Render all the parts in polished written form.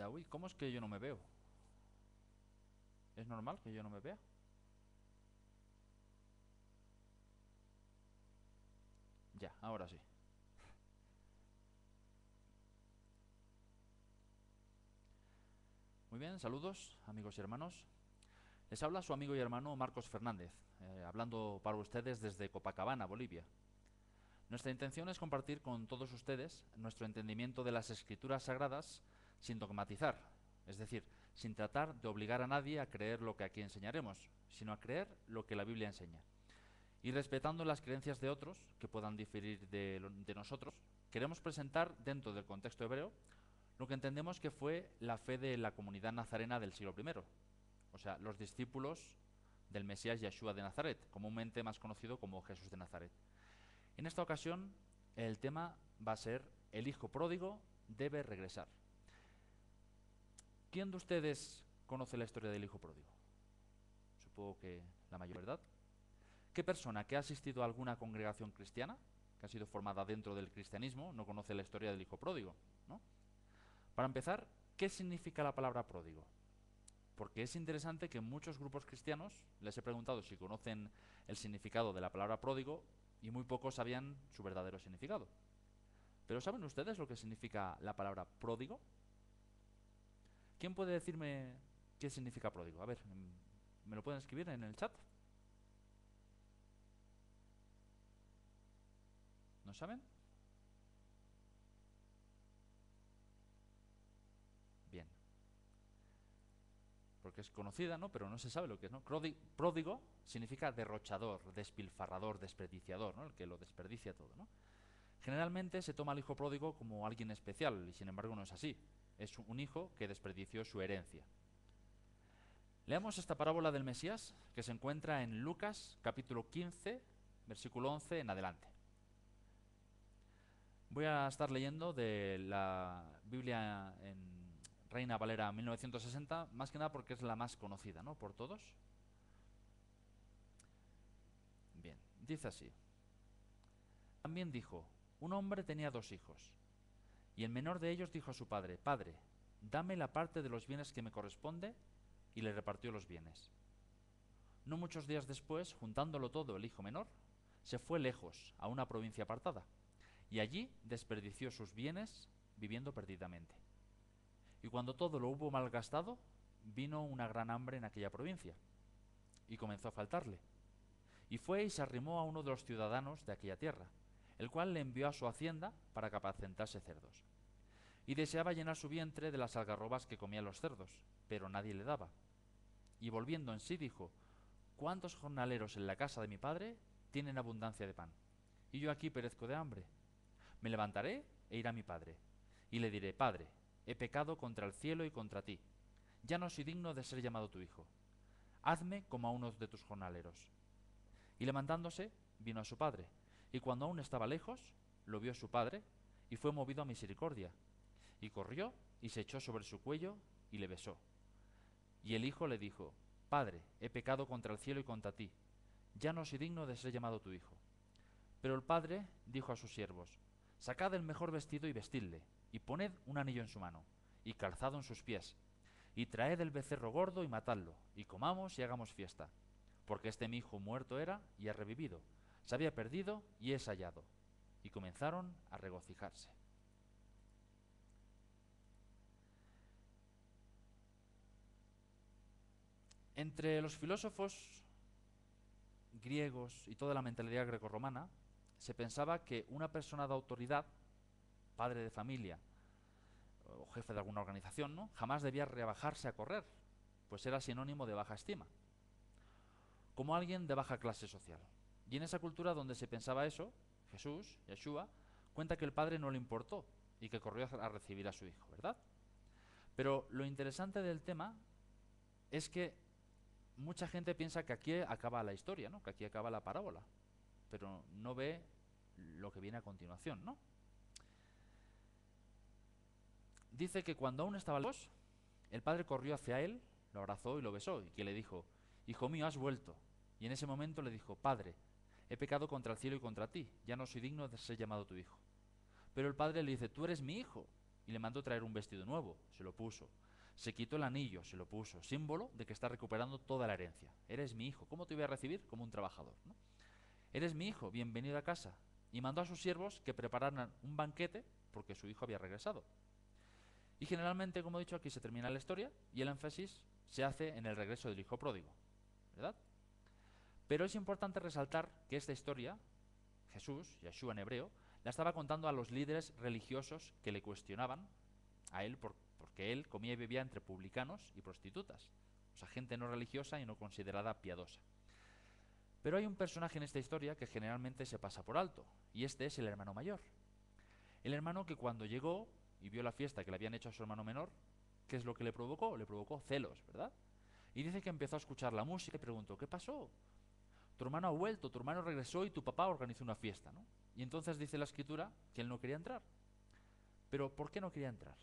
Ya, uy, ¿cómo es que yo no me veo? ¿Es normal que yo no me vea? Ya, ahora sí. Muy bien, saludos, amigos y hermanos. Les habla su amigo y hermano Marcos Fernández, hablando para ustedes desde Copacabana, Bolivia. Nuestra intención es compartir con todos ustedes nuestro entendimiento de las escrituras sagradas sin dogmatizar, es decir, sin tratar de obligar a nadie a creer lo que aquí enseñaremos, sino a creer lo que la Biblia enseña. Y respetando las creencias de otros, que puedan diferir de nosotros, queremos presentar, dentro del contexto hebreo, lo que entendemos que fue la fe de la comunidad nazarena del siglo I, o sea, los discípulos del Mesías Yeshua de Nazaret, comúnmente más conocido como Jesús de Nazaret. En esta ocasión, el tema va a ser el hijo pródigo debe regresar. ¿Quién de ustedes conoce la historia del hijo pródigo? Supongo que la mayoría, ¿verdad? ¿Qué persona que ha asistido a alguna congregación cristiana, que ha sido formada dentro del cristianismo, no conoce la historia del hijo pródigo, ¿no? Para empezar, ¿qué significa la palabra pródigo? Porque es interesante que en muchos grupos cristianos les he preguntado si conocen el significado de la palabra pródigo y muy pocos sabían su verdadero significado. ¿Pero saben ustedes lo que significa la palabra pródigo? ¿Quién puede decirme qué significa pródigo? A ver, ¿me lo pueden escribir en el chat? ¿No saben? Bien, porque es conocida, ¿no? Pero no se sabe lo que es, ¿no? Pródigo significa derrochador, despilfarrador, desperdiciador, ¿no? El que lo desperdicia todo, ¿no? Generalmente se toma al hijo pródigo como alguien especial, y sin embargo no es así. Es un hijo que desperdició su herencia. Leamos esta parábola del Mesías, que se encuentra en Lucas, capítulo 15, versículo 11 en adelante. Voy a estar leyendo de la Biblia en Reina Valera 1960, más que nada porque es la más conocida, ¿no? Por todos. Bien, dice así. También dijo, un hombre tenía dos hijos, y el menor de ellos dijo a su padre, Padre, dame la parte de los bienes que me corresponde, y le repartió los bienes. No muchos días después, juntándolo todo el hijo menor, se fue lejos, a una provincia apartada, y allí desperdició sus bienes viviendo perdidamente. Y cuando todo lo hubo malgastado, vino una gran hambre en aquella provincia, y comenzó a faltarle. Y fue y se arrimó a uno de los ciudadanos de aquella tierra, el cual le envió a su hacienda para que apacentase cerdos. Y deseaba llenar su vientre de las algarrobas que comían los cerdos, pero nadie le daba. Y volviendo en sí dijo, ¿cuántos jornaleros en la casa de mi padre tienen abundancia de pan? Y yo aquí perezco de hambre. Me levantaré e iré a mi padre. Y le diré, Padre, he pecado contra el cielo y contra ti. Ya no soy digno de ser llamado tu hijo. Hazme como a uno de tus jornaleros. Y levantándose, vino a su padre. Y cuando aún estaba lejos, lo vio su padre, y fue movido a misericordia. Y corrió, y se echó sobre su cuello, y le besó. Y el hijo le dijo, Padre, he pecado contra el cielo y contra ti. Ya no soy digno de ser llamado tu hijo. Pero el padre dijo a sus siervos, Sacad el mejor vestido y vestidle, y poned un anillo en su mano, y calzado en sus pies, y traed el becerro gordo y matadlo, y comamos y hagamos fiesta. Porque este mi hijo muerto era y ha revivido, se había perdido y es hallado. Y comenzaron a regocijarse. Entre los filósofos griegos y toda la mentalidad grecorromana, se pensaba que una persona de autoridad, padre de familia o jefe de alguna organización, ¿no?, jamás debía rebajarse a correr, pues era sinónimo de baja estima, como alguien de baja clase social. Y en esa cultura donde se pensaba eso, Jesús, Yeshua, cuenta que el padre no le importó y que corrió a recibir a su hijo, ¿verdad? Pero lo interesante del tema es que mucha gente piensa que aquí acaba la historia, ¿no?, que aquí acaba la parábola, pero no ve lo que viene a continuación, ¿no? Dice que cuando aún estaba lejos, el padre corrió hacia él, lo abrazó y lo besó, y que le dijo, Hijo mío, has vuelto. Y en ese momento le dijo, Padre, he pecado contra el cielo y contra ti, ya no soy digno de ser llamado tu hijo. Pero el padre le dice, tú eres mi hijo. y le mandó traer un vestido nuevo, se lo puso. Se quitó el anillo, se lo puso, símbolo de que está recuperando toda la herencia. Eres mi hijo, ¿cómo te voy a recibir? Como un trabajador, ¿no? Eres mi hijo, bienvenido a casa. Y mandó a sus siervos que prepararan un banquete porque su hijo había regresado. Y generalmente, como he dicho, aquí se termina la historia y el énfasis se hace en el regreso del hijo pródigo, ¿verdad? Pero es importante resaltar que esta historia, Jesús, Yeshua en hebreo, la estaba contando a los líderes religiosos que le cuestionaban a él porque él comía y bebía entre publicanos y prostitutas, o sea, gente no religiosa y no considerada piadosa. Pero hay un personaje en esta historia que generalmente se pasa por alto, y este es el hermano mayor. El hermano que cuando llegó y vio la fiesta que le habían hecho a su hermano menor, ¿qué es lo que le provocó? Le provocó celos, ¿verdad? Y dice que empezó a escuchar la música y preguntó, ¿qué pasó? Tu hermano ha vuelto, tu hermano regresó y tu papá organizó una fiesta, ¿no? Y entonces dice la escritura que él no quería entrar. Pero ¿por qué no quería entrar?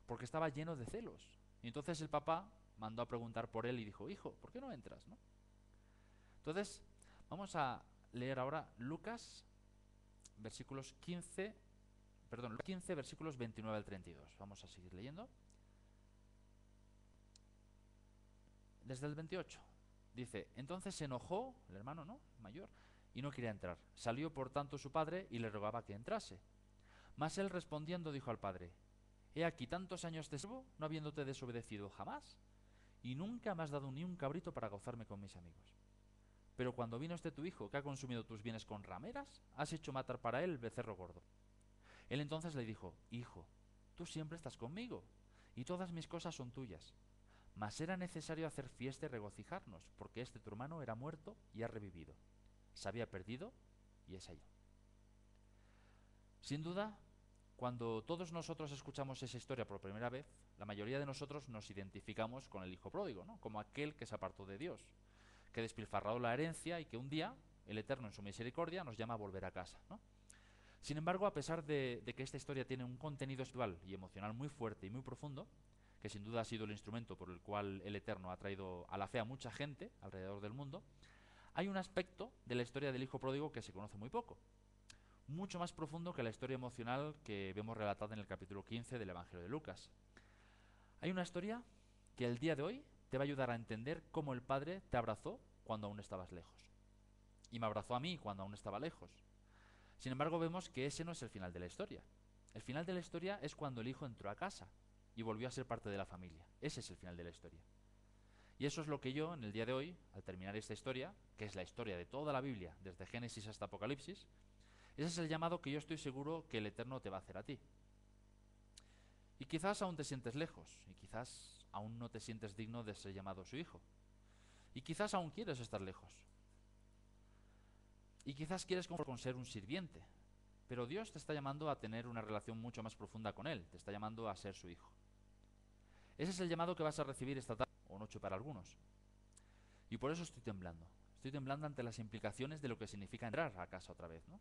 Porque estaba lleno de celos. Y entonces el papá mandó a preguntar por él y dijo, hijo, ¿por qué no entras, no? Entonces, vamos a leer ahora Lucas, versículos 15, perdón, 15, versículos 29 al 32. Vamos a seguir leyendo. Desde el 28. Dice, entonces se enojó, el hermano, ¿no? Mayor, y no quería entrar. Salió por tanto su padre y le rogaba que entrase. Mas él respondiendo dijo al padre, he aquí tantos años te sirvo, no habiéndote desobedecido jamás, y nunca me has dado ni un cabrito para gozarme con mis amigos. Pero cuando vino este tu hijo, que ha consumido tus bienes con rameras, has hecho matar para él el becerro gordo. Él entonces le dijo, hijo, tú siempre estás conmigo, y todas mis cosas son tuyas. Mas era necesario hacer fiesta y regocijarnos, porque este tu hermano era muerto y ha revivido. Se había perdido y es hallado. Sin duda, cuando todos nosotros escuchamos esa historia por primera vez, la mayoría de nosotros nos identificamos con el hijo pródigo, ¿no? Como aquel que se apartó de Dios, que despilfarró la herencia y que un día el Eterno en su misericordia nos llama a volver a casa, ¿no? Sin embargo, a pesar de que esta historia tiene un contenido espiritual y emocional muy fuerte y muy profundo, que sin duda ha sido el instrumento por el cual el Eterno ha traído a la fe a mucha gente alrededor del mundo, hay un aspecto de la historia del hijo pródigo que se conoce muy poco, mucho más profundo que la historia emocional que vemos relatada en el capítulo 15 del Evangelio de Lucas. Hay una historia que el día de hoy te va a ayudar a entender cómo el Padre te abrazó cuando aún estabas lejos. Y me abrazó a mí cuando aún estaba lejos. Sin embargo, vemos que ese no es el final de la historia. El final de la historia es cuando el hijo entró a casa y volvió a ser parte de la familia. Ese es el final de la historia. Y eso es lo que yo, en el día de hoy, al terminar esta historia, que es la historia de toda la Biblia, desde Génesis hasta Apocalipsis, ese es el llamado que yo estoy seguro que el Eterno te va a hacer a ti. Y quizás aún te sientes lejos, y quizás aún no te sientes digno de ser llamado su hijo. Y quizás aún quieres estar lejos. Y quizás quieres con ser un sirviente. Pero Dios te está llamando a tener una relación mucho más profunda con Él. Te está llamando a ser su hijo. Ese es el llamado que vas a recibir esta tarde o noche para algunos. Y por eso estoy temblando. Estoy temblando ante las implicaciones de lo que significa entrar a casa otra vez, ¿no?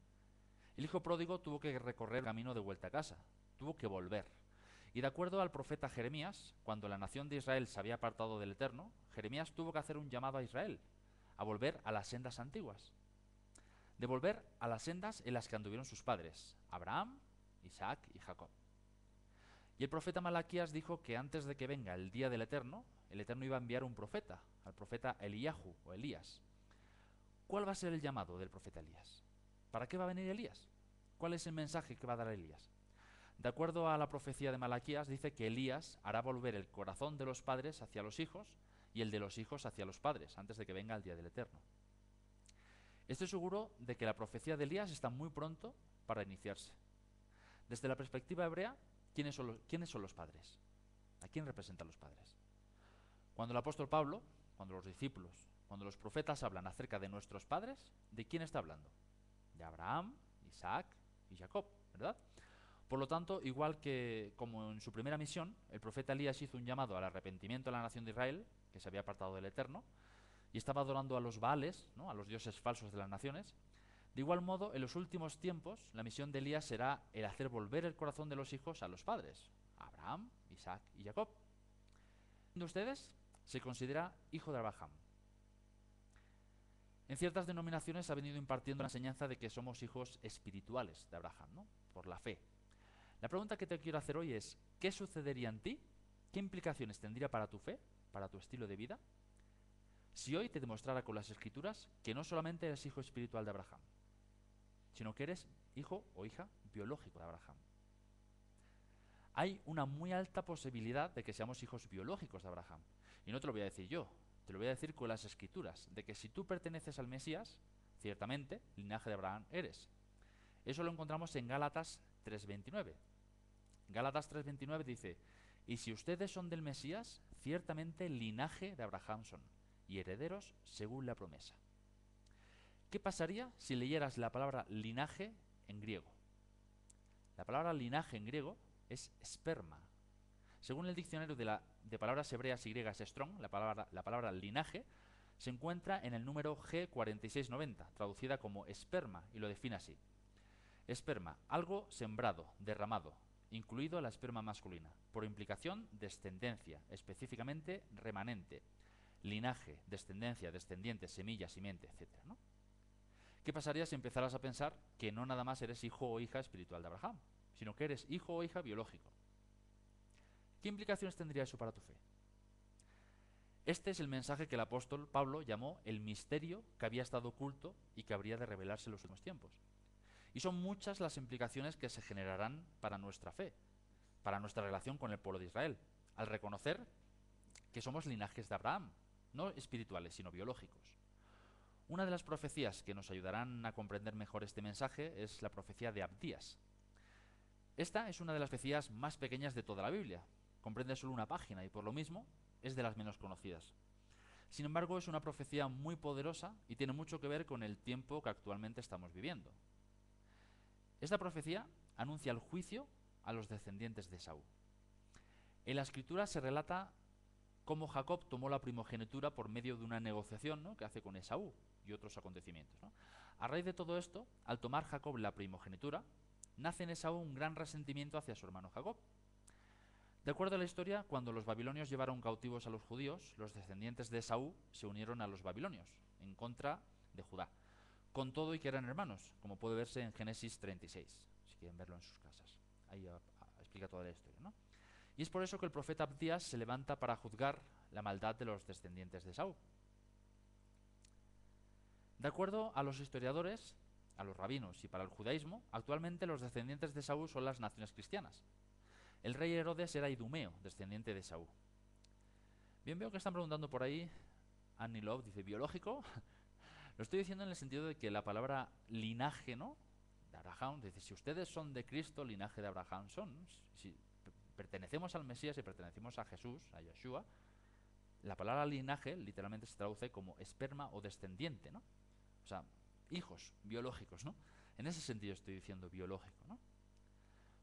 El hijo pródigo tuvo que recorrer el camino de vuelta a casa. Tuvo que volver. Y de acuerdo al profeta Jeremías, cuando la nación de Israel se había apartado del Eterno, Jeremías tuvo que hacer un llamado a Israel, a volver a las sendas antiguas. De volver a las sendas en las que anduvieron sus padres, Abraham, Isaac y Jacob. Y el profeta Malaquías dijo que antes de que venga el día del Eterno, el Eterno iba a enviar un profeta, al profeta Eliyahu o Elías. ¿Cuál va a ser el llamado del profeta Elías? ¿Para qué va a venir Elías? ¿Cuál es el mensaje que va a dar Elías? De acuerdo a la profecía de Malaquías, dice que Elías hará volver el corazón de los padres hacia los hijos y el de los hijos hacia los padres, antes de que venga el día del Eterno. Estoy seguro de que la profecía de Elías está muy pronto para iniciarse. Desde la perspectiva hebrea, ¿quiénes son los padres? ¿A quién representan los padres? Cuando el apóstol Pablo, cuando los discípulos, cuando los profetas hablan acerca de nuestros padres, ¿de quién está hablando? De Abraham, Isaac y Jacob, ¿verdad? Por lo tanto, igual que como en su primera misión, el profeta Elías hizo un llamado al arrepentimiento a la nación de Israel, que se había apartado del Eterno, y estaba adorando a los Baales, ¿no?, a los dioses falsos de las naciones. De igual modo, en los últimos tiempos, la misión de Elías será el hacer volver el corazón de los hijos a los padres, Abraham, Isaac y Jacob. ¿De ustedes se considera hijo de Abraham? En ciertas denominaciones ha venido impartiendo la enseñanza de que somos hijos espirituales de Abraham, ¿no?, por la fe. La pregunta que te quiero hacer hoy es, ¿qué sucedería en ti? ¿Qué implicaciones tendría para tu fe, para tu estilo de vida, si hoy te demostrara con las Escrituras que no solamente eres hijo espiritual de Abraham, sino que eres hijo o hija biológico de Abraham? Hay una muy alta posibilidad de que seamos hijos biológicos de Abraham. Y no te lo voy a decir yo, te lo voy a decir con las Escrituras, de que si tú perteneces al Mesías, ciertamente, linaje de Abraham eres. Eso lo encontramos en Gálatas 3:29. Gálatas 3:29 dice, y si ustedes son del Mesías, ciertamente linaje de Abraham son, y herederos según la promesa. ¿Qué pasaría si leyeras la palabra linaje en griego? La palabra linaje en griego es esperma. Según el diccionario de palabras hebreas y griegas Strong, la palabra linaje se encuentra en el número G4690, traducida como esperma, y lo define así. Esperma, algo sembrado, derramado, incluido la esperma masculina. Por implicación, descendencia, específicamente remanente. Linaje, descendencia, descendiente, semilla, simiente, etc., ¿no? ¿Qué pasaría si empezaras a pensar que no nada más eres hijo o hija espiritual de Abraham, sino que eres hijo o hija biológico? ¿Qué implicaciones tendría eso para tu fe? Este es el mensaje que el apóstol Pablo llamó el misterio que había estado oculto y que habría de revelarse en los últimos tiempos. Y son muchas las implicaciones que se generarán para nuestra fe, para nuestra relación con el pueblo de Israel, al reconocer que somos linajes de Abraham, no espirituales, sino biológicos. Una de las profecías que nos ayudarán a comprender mejor este mensaje es la profecía de Abdías. Esta es una de las profecías más pequeñas de toda la Biblia, comprende solo una página y por lo mismo es de las menos conocidas. Sin embargo, es una profecía muy poderosa y tiene mucho que ver con el tiempo que actualmente estamos viviendo. Esta profecía anuncia el juicio a los descendientes de Esaú. En la Escritura se relata cómo Jacob tomó la primogenitura por medio de una negociación, ¿no?, que hace con Esaú y otros acontecimientos, ¿no? A raíz de todo esto, al tomar Jacob la primogenitura, nace en Esaú un gran resentimiento hacia su hermano Jacob. De acuerdo a la historia, cuando los babilonios llevaron cautivos a los judíos, los descendientes de Esaú se unieron a los babilonios en contra de Judá, con todo y que eran hermanos, como puede verse en Génesis 36, si quieren verlo en sus casas. Ahí explica toda la historia, ¿no? Y es por eso que el profeta Abdías se levanta para juzgar la maldad de los descendientes de Esaú. De acuerdo a los historiadores, a los rabinos y para el judaísmo, actualmente los descendientes de Esaú son las naciones cristianas. El rey Herodes era idumeo, descendiente de Esaú. Bien, veo que están preguntando por ahí, Annie Love dice, ¿biológico? Lo estoy diciendo en el sentido de que la palabra linaje, ¿no?, de Abraham, dice, si ustedes son de Cristo, linaje de Abraham son. Si pertenecemos al Mesías y pertenecemos a Jesús, a Yeshua, la palabra linaje literalmente se traduce como esperma o descendiente, ¿no? O sea, hijos biológicos, ¿no? En ese sentido estoy diciendo biológico, ¿no?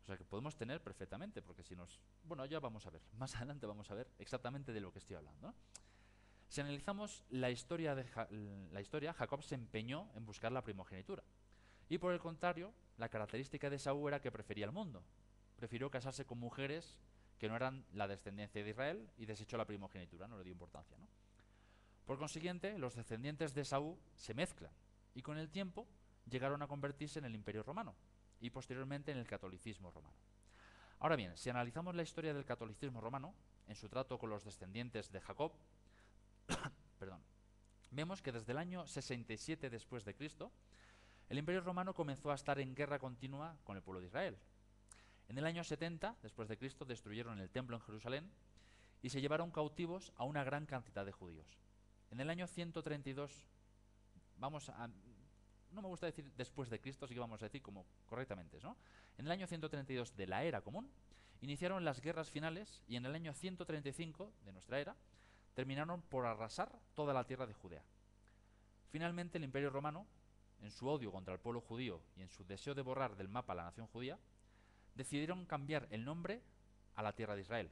O sea, que podemos tener perfectamente, porque si nos... Bueno, ya vamos a ver, más adelante vamos a ver exactamente de lo que estoy hablando, ¿no? Si analizamos la historia, Jacob se empeñó en buscar la primogenitura. Y por el contrario, la característica de Esaú era que prefería el mundo. Prefirió casarse con mujeres que no eran la descendencia de Israel y desechó la primogenitura, no le dio importancia, ¿no? Por consiguiente, los descendientes de Esaú se mezclan y con el tiempo llegaron a convertirse en el Imperio Romano y posteriormente en el catolicismo romano. Ahora bien, si analizamos la historia del catolicismo romano, en su trato con los descendientes de Jacob, perdón, vemos que desde el año 67 después de Cristo, el Imperio Romano comenzó a estar en guerra continua con el pueblo de Israel. En el año 70 después de Cristo destruyeron el templo en Jerusalén y se llevaron cautivos a una gran cantidad de judíos. En el año 132, no me gusta decir después de Cristo, así que vamos a decir como correctamente, ¿no? En el año 132 de la era común, iniciaron las guerras finales y en el año 135 de nuestra era, terminaron por arrasar toda la tierra de Judea. Finalmente el Imperio Romano, en su odio contra el pueblo judío y en su deseo de borrar del mapa la nación judía, decidieron cambiar el nombre a la tierra de Israel.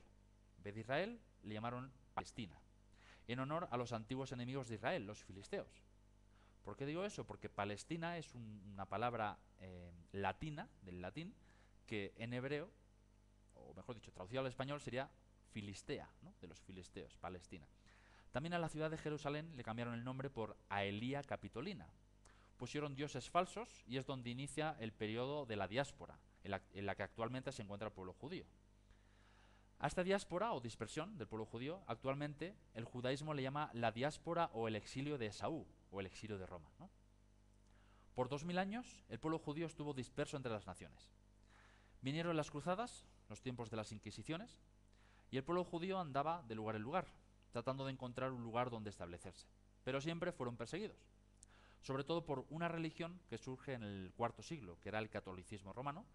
En vez de Israel, le llamaron Palestina, en honor a los antiguos enemigos de Israel, los filisteos. ¿Por qué digo eso? Porque Palestina es una palabra latina, del latín, que en hebreo, o mejor dicho, traducido al español, sería Filistea, ¿no?, de los filisteos, Palestina. También a la ciudad de Jerusalén le cambiaron el nombre por Aelia Capitolina. Pusieron dioses falsos y es donde inicia el periodo de la diáspora, en la que actualmente se encuentra el pueblo judío. A esta diáspora o dispersión del pueblo judío, actualmente el judaísmo le llama la diáspora o el exilio de Esaú, o el exilio de Roma, ¿no? Por 2000 años, el pueblo judío estuvo disperso entre las naciones. Vinieron las cruzadas, los tiempos de las inquisiciones, y el pueblo judío andaba de lugar en lugar, tratando de encontrar un lugar donde establecerse. Pero siempre fueron perseguidos, sobre todo por una religión que surge en el IV siglo, que era el catolicismo romano,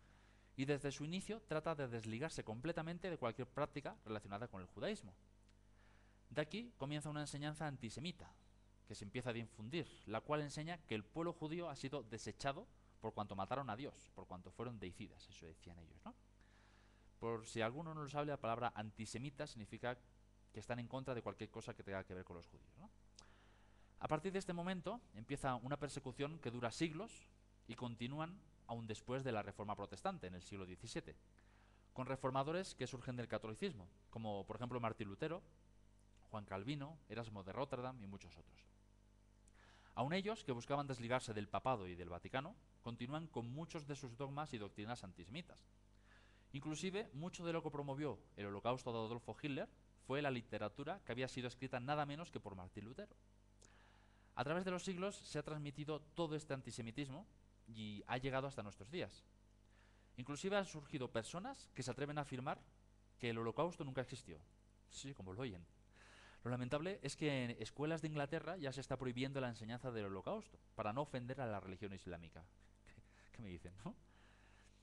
y desde su inicio trata de desligarse completamente de cualquier práctica relacionada con el judaísmo. De aquí comienza una enseñanza antisemita, que se empieza a difundir, la cual enseña que el pueblo judío ha sido desechado por cuanto mataron a Dios, por cuanto fueron deicidas, eso decían ellos, ¿no? Por si alguno no lo sabe, la palabra antisemita significa que están en contra de cualquier cosa que tenga que ver con los judíos, ¿no? A partir de este momento empieza una persecución que dura siglos y continúan aún después de la Reforma Protestante, en el siglo XVII, con reformadores que surgen del catolicismo, como por ejemplo Martín Lutero, Juan Calvino, Erasmo de Róterdam y muchos otros. Aun ellos, que buscaban desligarse del papado y del Vaticano, continúan con muchos de sus dogmas y doctrinas antisemitas. Inclusive, mucho de lo que promovió el Holocausto de Adolfo Hitler fue la literatura que había sido escrita nada menos que por Martín Lutero. A través de los siglos se ha transmitido todo este antisemitismo y ha llegado hasta nuestros días. Inclusive han surgido personas que se atreven a afirmar que el Holocausto nunca existió. Sí, como lo oyen. Lo lamentable es que en escuelas de Inglaterra ya se está prohibiendo la enseñanza del Holocausto, para no ofender a la religión islámica. ¿Qué me dicen, no?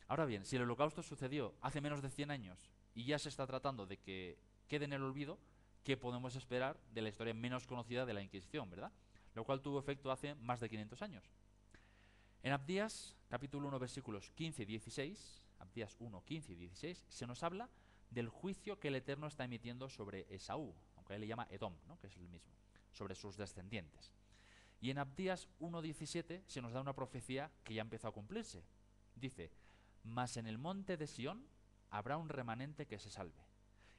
Ahora bien, si el Holocausto sucedió hace menos de 100 años y ya se está tratando de que quede en el olvido, ¿qué podemos esperar de la historia menos conocida de la Inquisición, verdad? Lo cual tuvo efecto hace más de 500 años. En Abdías, capítulo 1, versículos 15 y 16, Abdías 1, 15 y 16, se nos habla del juicio que el Eterno está emitiendo sobre Esaú, aunque él le llama Edom, ¿no?, que es el mismo, sobre sus descendientes. Y en Abdías 1:17 se nos da una profecía que ya empezó a cumplirse. Dice: mas en el monte de Sión habrá un remanente que se salve,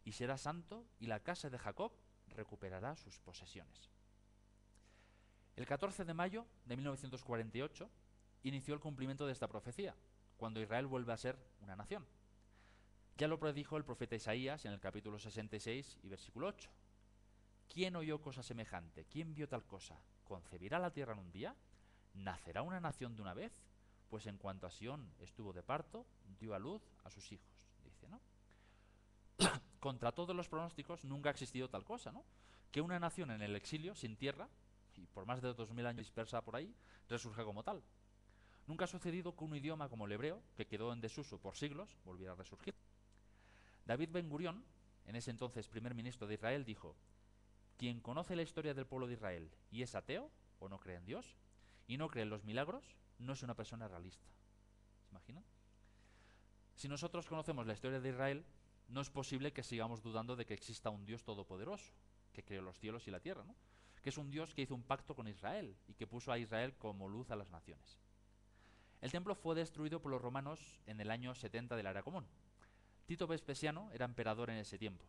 y será santo, y la casa de Jacob recuperará sus posesiones. El 14 de mayo de 1948 inició el cumplimiento de esta profecía, cuando Israel vuelve a ser una nación. Ya lo predijo el profeta Isaías en el capítulo 66 y versículo 8. ¿Quién oyó cosa semejante? ¿Quién vio tal cosa? ¿Concebirá la tierra en un día? ¿Nacerá una nación de una vez? Pues en cuanto a Sión estuvo de parto, dio a luz a sus hijos, dice, ¿no? Contra todos los pronósticos nunca ha existido tal cosa, ¿no? Que una nación en el exilio, sin tierra, y por más de 2000 años dispersa por ahí, resurja como tal. Nunca ha sucedido que un idioma como el hebreo, que quedó en desuso por siglos, volviera a resurgir. David Ben Gurión, en ese entonces primer ministro de Israel, dijo: quien conoce la historia del pueblo de Israel y es ateo, o no cree en Dios, y no cree en los milagros, no es una persona realista. ¿Se imaginan? Si nosotros conocemos la historia de Israel, no es posible que sigamos dudando de que exista un Dios todopoderoso, que creó los cielos y la tierra, ¿no? Que es un Dios que hizo un pacto con Israel y que puso a Israel como luz a las naciones. El templo fue destruido por los romanos en el año 70 de la era común. Tito Vespasiano era emperador en ese tiempo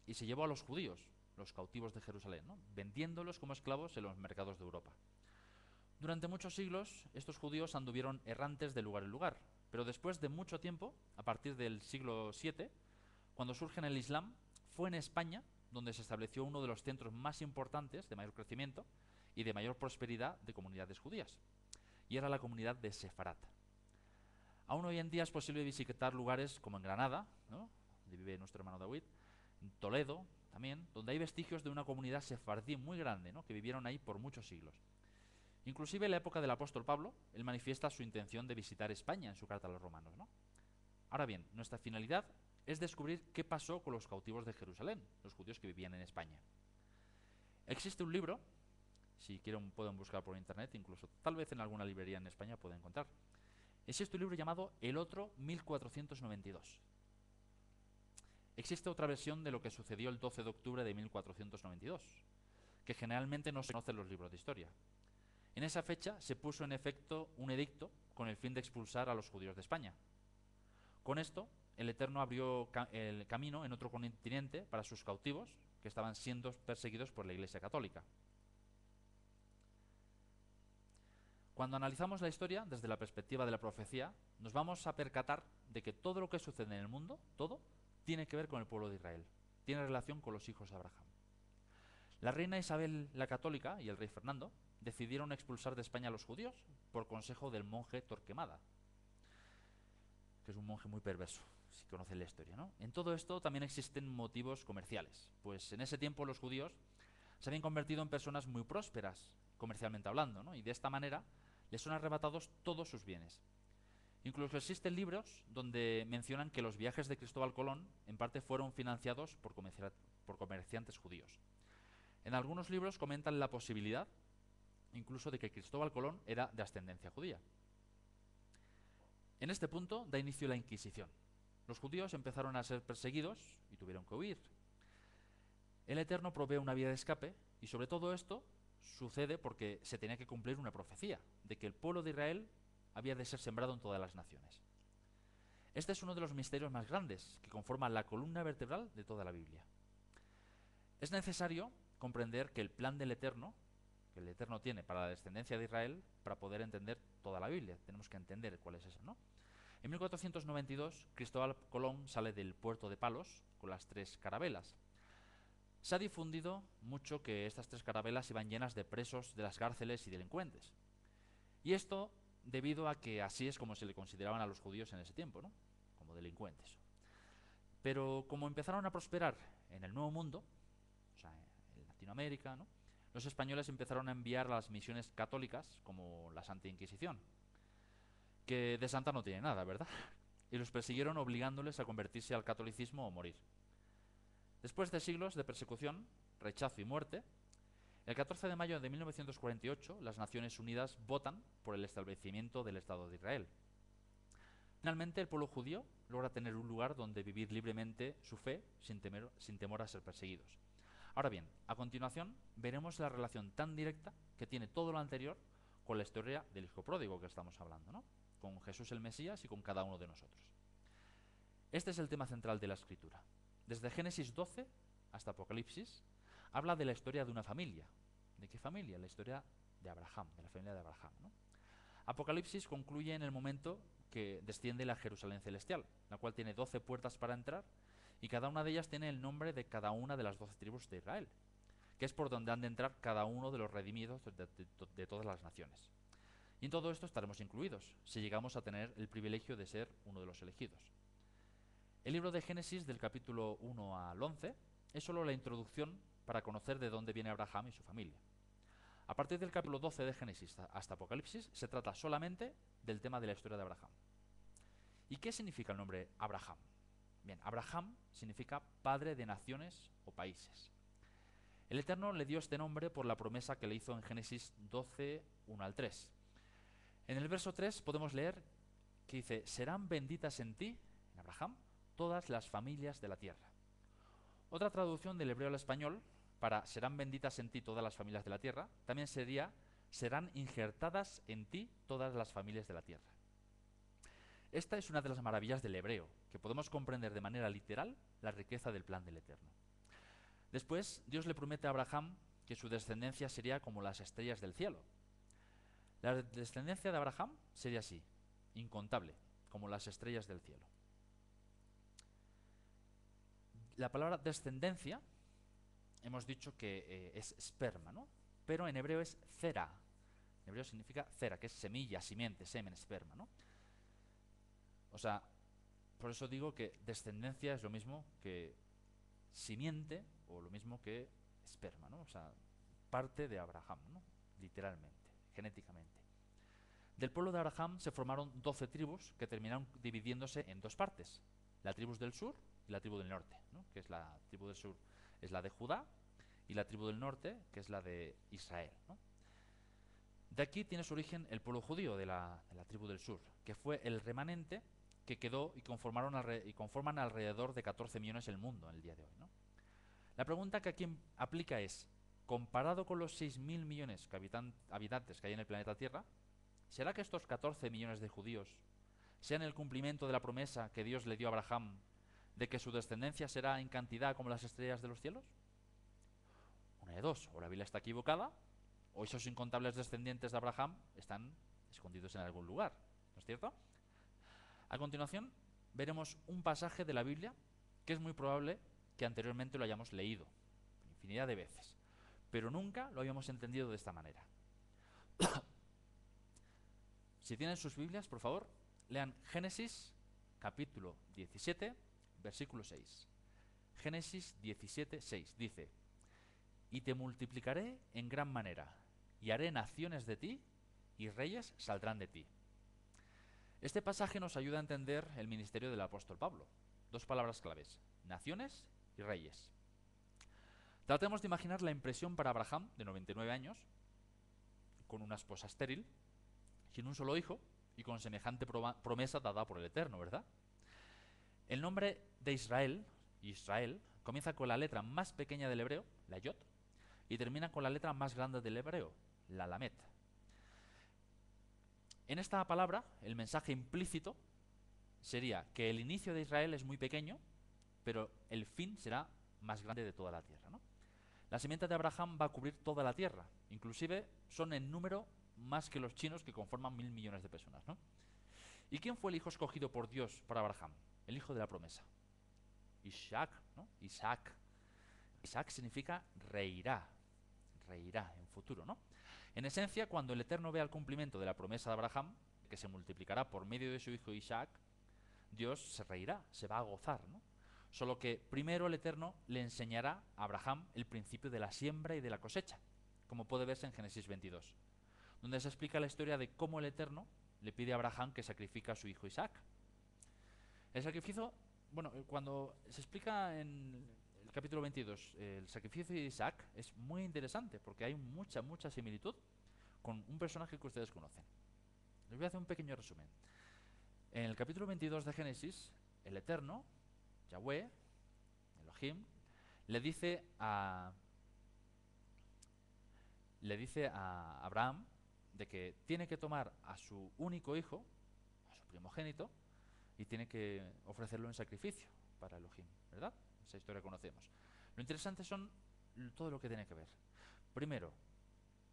y se llevó a los judíos, los cautivos de Jerusalén, ¿no?, vendiéndolos como esclavos en los mercados de Europa. Durante muchos siglos, estos judíos anduvieron errantes de lugar en lugar, pero después de mucho tiempo, a partir del siglo VII, cuando surge en el Islam, fue en España donde se estableció uno de los centros más importantes de mayor crecimiento y de mayor prosperidad de comunidades judías, y era la comunidad de Sefarat. Aún hoy en día es posible visitar lugares como en Granada, ¿no?, donde vive nuestro hermano David, en Toledo también, donde hay vestigios de una comunidad sefardí muy grande, ¿no?, que vivieron ahí por muchos siglos. Inclusive en la época del apóstol Pablo, él manifiesta su intención de visitar España en su carta a los romanos, ¿no? Ahora bien, nuestra finalidad es descubrir qué pasó con los cautivos de Jerusalén, los judíos que vivían en España. Existe un libro, si quieren pueden buscar por internet, incluso tal vez en alguna librería en España pueden encontrar. Existe un libro llamado El Otro 1492. Existe otra versión de lo que sucedió el 12 de octubre de 1492, que generalmente no se conoce en los libros de historia. En esa fecha se puso en efecto un edicto con el fin de expulsar a los judíos de España. Con esto, el Eterno abrió el camino en otro continente para sus cautivos, que estaban siendo perseguidos por la Iglesia Católica. Cuando analizamos la historia desde la perspectiva de la profecía, nos vamos a percatar de que todo lo que sucede en el mundo, todo, tiene que ver con el pueblo de Israel, tiene relación con los hijos de Abraham. La reina Isabel la Católica y el rey Fernando decidieron expulsar de España a los judíos por consejo del monje Torquemada, que es un monje muy perverso, si conocen la historia, ¿no? En todo esto también existen motivos comerciales, pues en ese tiempo los judíos se habían convertido en personas muy prósperas, comercialmente hablando, ¿no? Y de esta manera les son arrebatados todos sus bienes. Incluso existen libros donde mencionan que los viajes de Cristóbal Colón en parte fueron financiados por comerciantes judíos. En algunos libros comentan la posibilidad incluso de que Cristóbal Colón era de ascendencia judía. En este punto da inicio la Inquisición. Los judíos empezaron a ser perseguidos y tuvieron que huir. El Eterno provee una vía de escape y sobre todo esto sucede porque se tenía que cumplir una profecía de que el pueblo de Israel había de ser sembrado en todas las naciones. Este es uno de los misterios más grandes que conforman la columna vertebral de toda la Biblia. Es necesario comprender que el plan del Eterno, que el Eterno tiene para la descendencia de Israel, para poder entender toda la Biblia, tenemos que entender cuál es eso, ¿no? En 1492, Cristóbal Colón sale del puerto de Palos con las 3 carabelas. Se ha difundido mucho que estas 3 carabelas iban llenas de presos de las cárceles y delincuentes. Y esto debido a que así es como se le consideraban a los judíos en ese tiempo, ¿no? Como delincuentes. Pero como empezaron a prosperar en el Nuevo Mundo, o sea, en Latinoamérica, ¿no?, los españoles empezaron a enviar a las misiones católicas, como la Santa Inquisición, que de santa no tiene nada, ¿verdad? Y los persiguieron obligándoles a convertirse al catolicismo o morir. Después de siglos de persecución, rechazo y muerte, el 14 de mayo de 1948 las Naciones Unidas votan por el establecimiento del Estado de Israel. Finalmente el pueblo judío logra tener un lugar donde vivir libremente su fe sin temor a ser perseguidos. Ahora bien, a continuación veremos la relación tan directa que tiene todo lo anterior con la historia del hijo pródigo que estamos hablando, ¿no?, con Jesús el Mesías y con cada uno de nosotros. Este es el tema central de la Escritura. Desde Génesis 12 hasta Apocalipsis habla de la historia de una familia. ¿De qué familia? La historia de Abraham, de la familia de Abraham, ¿no? Apocalipsis concluye en el momento que desciende la Jerusalén celestial, la cual tiene 12 puertas para entrar y cada una de ellas tiene el nombre de cada una de las 12 tribus de Israel, que es por donde han de entrar cada uno de los redimidos de todas las naciones. Y en todo esto estaremos incluidos, si llegamos a tener el privilegio de ser uno de los elegidos. El libro de Génesis, del capítulo 1 al 11, es solo la introducción para conocer de dónde viene Abraham y su familia. A partir del capítulo 12 de Génesis hasta Apocalipsis se trata solamente del tema de la historia de Abraham. ¿Y qué significa el nombre Abraham? Bien, Abraham significa padre de naciones o países. El Eterno le dio este nombre por la promesa que le hizo en Génesis 12, 1 al 3. En el verso 3 podemos leer que dice: serán benditas en ti, en Abraham, todas las familias de la tierra. Otra traducción del hebreo al español para serán benditas en ti todas las familias de la tierra también sería serán injertadas en ti todas las familias de la tierra. Esta es una de las maravillas del hebreo, que podemos comprender de manera literal la riqueza del plan del Eterno. Después, Dios le promete a Abraham que su descendencia sería como las estrellas del cielo. La descendencia de Abraham sería así, incontable, como las estrellas del cielo. La palabra descendencia, hemos dicho que es esperma, ¿no? Pero en hebreo es cera. En hebreo significa cera, que es semilla, simiente, semen, esperma, ¿no? O sea, por eso digo que descendencia es lo mismo que simiente o lo mismo que esperma, ¿no? O sea, parte de Abraham, ¿no?, literalmente, genéticamente. Del pueblo de Abraham se formaron 12 tribus que terminaron dividiéndose en 2 partes, la tribu del sur y la tribu del norte, ¿no?, que es la tribu del sur es la de Judá y la tribu del norte, que es la de Israel, ¿no? De aquí tiene su origen el pueblo judío de la tribu del sur, que fue el remanente que quedó y conforman alrededor de 14 millones el mundo en el día de hoy, ¿no? La pregunta que aquí aplica es, comparado con los 6.000 millones habitantes que hay en el planeta Tierra, ¿será que estos 14 millones de judíos sean el cumplimiento de la promesa que Dios le dio a Abraham de que su descendencia será en cantidad como las estrellas de los cielos? Una de dos, o la Biblia está equivocada o esos incontables descendientes de Abraham están escondidos en algún lugar, ¿no es cierto? A continuación, veremos un pasaje de la Biblia que es muy probable que anteriormente lo hayamos leído infinidad de veces, pero nunca lo habíamos entendido de esta manera. Si tienen sus Biblias, por favor, lean Génesis capítulo 17, versículo 6. Génesis 17, 6 dice: y te multiplicaré en gran manera, y haré naciones de ti, y reyes saldrán de ti. Este pasaje nos ayuda a entender el ministerio del apóstol Pablo. Dos palabras claves: naciones y reyes. Tratemos de imaginar la impresión para Abraham, de 99 años, con una esposa estéril, sin un solo hijo, y con semejante promesa dada por el Eterno, ¿verdad? El nombre de Israel, comienza con la letra más pequeña del hebreo, la Yod, y termina con la letra más grande del hebreo, la Lamet. En esta palabra, el mensaje implícito sería que el inicio de Israel es muy pequeño, pero el fin será más grande de toda la tierra, ¿no? La simiente de Abraham va a cubrir toda la tierra, inclusive son en número más que los chinos, que conforman 1.000 millones de personas, ¿no? ¿Y quién fue el hijo escogido por Dios para Abraham? El hijo de la promesa. Isaac, ¿no? Isaac. Isaac significa reirá en futuro, ¿no? En esencia, cuando el Eterno vea el cumplimiento de la promesa de Abraham, que se multiplicará por medio de su hijo Isaac, Dios se reirá, se va a gozar, ¿no? Solo que primero el Eterno le enseñará a Abraham el principio de la siembra y de la cosecha, como puede verse en Génesis 22, donde se explica la historia de cómo el Eterno le pide a Abraham que sacrifique a su hijo Isaac. El sacrificio, bueno, cuando se explica en el capítulo 22 el sacrificio de Isaac, es muy interesante porque hay mucha similitud con un personaje que ustedes conocen. Les voy a hacer un pequeño resumen. En el capítulo 22 de Génesis, el Eterno, Yahweh, Elohim, le dice a Abraham de que tiene que tomar a su único hijo, a su primogénito, y tiene que ofrecerlo en sacrificio para Elohim, ¿verdad? Esa historia conocemos. Lo interesante son todo lo que tiene que ver. Primero,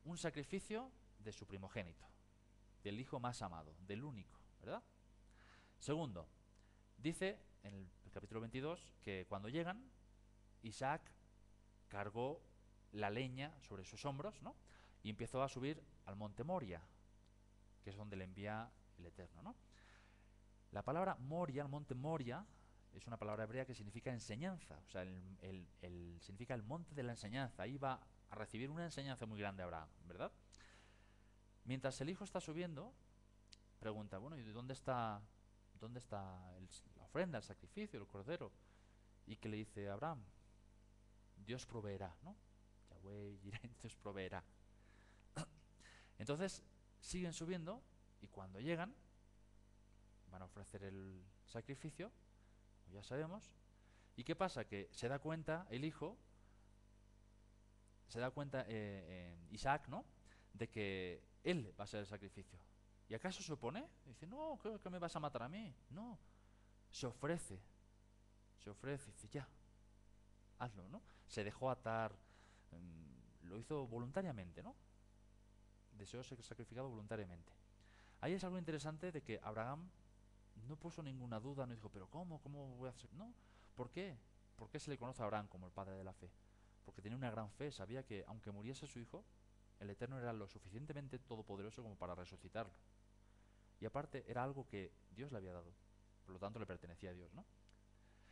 un sacrificio de su primogénito, del hijo más amado, del único, ¿verdad? Segundo, dice en el capítulo 22 que cuando llegan, Isaac cargó la leña sobre sus hombros, ¿no? Y empezó a subir al monte Moria, que es donde le envía el Eterno, ¿no? La palabra Moria, el monte Moria, es una palabra hebrea que significa enseñanza, o sea, significa el monte de la enseñanza. Ahí va a recibir una enseñanza muy grande Abraham, ¿verdad? Mientras el hijo está subiendo, pregunta, bueno, ¿y dónde está la ofrenda, el sacrificio, el cordero? Y que le dice Abraham: Dios proveerá, ¿no? Yahweh Jireh, Dios proveerá. Entonces siguen subiendo y cuando llegan van a ofrecer el sacrificio, como ya sabemos. ¿Y qué pasa? Que se da cuenta el hijo, Isaac, ¿no?, de que él va a ser el sacrificio. ¿Y acaso se opone? Dice, no, ¿qué me vas a matar a mí? No, se ofrece, dice, ya, hazlo, ¿no? Se dejó atar, lo hizo voluntariamente, ¿no? Deseó ser sacrificado voluntariamente. Ahí es algo interesante de que Abraham no puso ninguna duda, no dijo, pero ¿cómo voy a hacer? No, ¿por qué? ¿Por qué se le conoce a Abraham como el padre de la fe? Porque tenía una gran fe, sabía que aunque muriese su hijo, el Eterno era lo suficientemente todopoderoso como para resucitarlo. Y aparte era algo que Dios le había dado, por lo tanto le pertenecía a Dios, ¿no?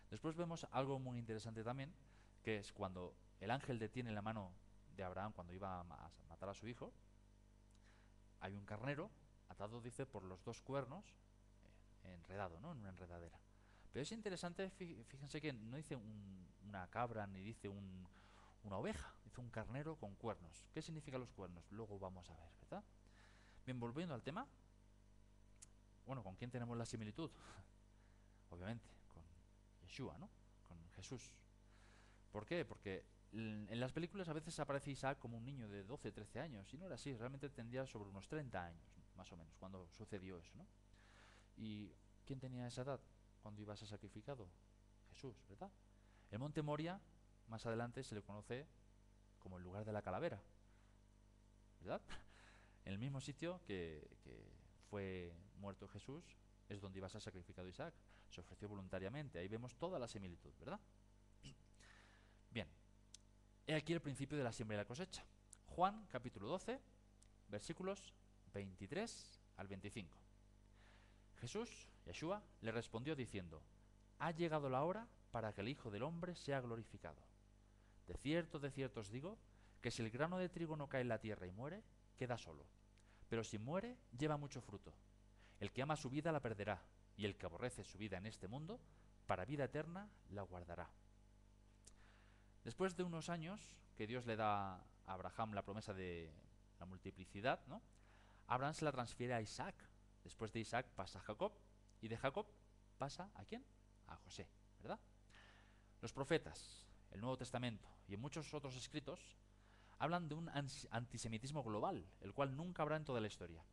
Después vemos algo muy interesante también, que es cuando el ángel detiene la mano de Abraham cuando iba a matar a su hijo. Hay un carnero atado, dice, por los dos cuernos, enredado, ¿no?, en una enredadera. Pero es interesante, fíjense que no dice una cabra ni dice una oveja, dice un carnero con cuernos. ¿Qué significan los cuernos? Luego vamos a ver, ¿verdad? Bien, volviendo al tema, bueno, ¿con quién tenemos la similitud? Obviamente, con Yeshua, ¿no?, con Jesús. ¿Por qué? Porque en las películas a veces aparece Isaac como un niño de 12, 13 años, y no era así, realmente tendría sobre unos 30 años, más o menos, cuando sucedió eso, ¿no? ¿Y quién tenía esa edad cuando iba a ser sacrificado? Jesús, ¿verdad? El monte Moria, más adelante, se le conoce como el lugar de la calavera. ¿verdad? En el mismo sitio que fue muerto Jesús es donde iba a ser sacrificado Isaac. Se ofreció voluntariamente. Ahí vemos toda la similitud, ¿verdad? Bien, he aquí el principio de la siembra y la cosecha. Juan, capítulo 12, versículos 23 al 25. Jesús, Yeshua, le respondió diciendo: ha llegado la hora para que el Hijo del Hombre sea glorificado. De cierto os digo, que si el grano de trigo no cae en la tierra y muere, queda solo. Pero si muere, lleva mucho fruto. El que ama su vida la perderá, y el que aborrece su vida en este mundo, para vida eterna la guardará. Después de unos años que Dios le da a Abraham la promesa de la multiplicidad, ¿no? Abraham se la transfiere a Isaac. Después de Isaac pasa a Jacob, y de Jacob pasa ¿a quién? A José, ¿verdad? Los profetas, el Nuevo Testamento y en muchos otros escritos hablan de un antisemitismo global, el cual nunca habrá en toda la historia.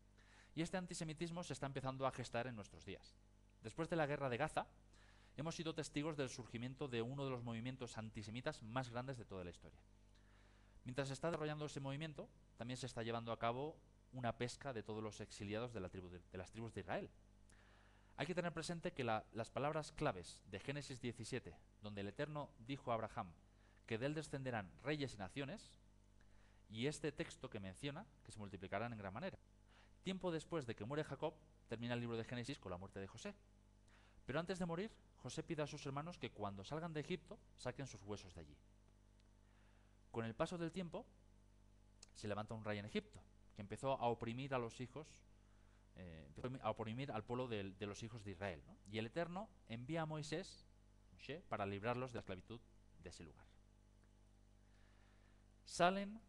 Y este antisemitismo se está empezando a gestar en nuestros días. Después de la guerra de Gaza, hemos sido testigos del surgimiento de uno de los movimientos antisemitas más grandes de toda la historia. Mientras se está desarrollando ese movimiento, también se está llevando a cabo una pesca de todos los exiliados de las tribus de Israel. Hay que tener presente que las palabras claves de Génesis 17, donde el Eterno dijo a Abraham que de él descenderán reyes y naciones, y este texto que menciona que se multiplicarán en gran manera. Tiempo después de que muere Jacob, termina el libro de Génesis con la muerte de José. Pero antes de morir, José pide a sus hermanos que cuando salgan de Egipto saquen sus huesos de allí. Con el paso del tiempo, se levanta un rey en Egipto, que empezó a oprimir a los hijos, a oprimir al pueblo de los hijos de Israel, ¿no? Y el Eterno envía a Moisés para librarlos de la esclavitud de ese lugar. Salen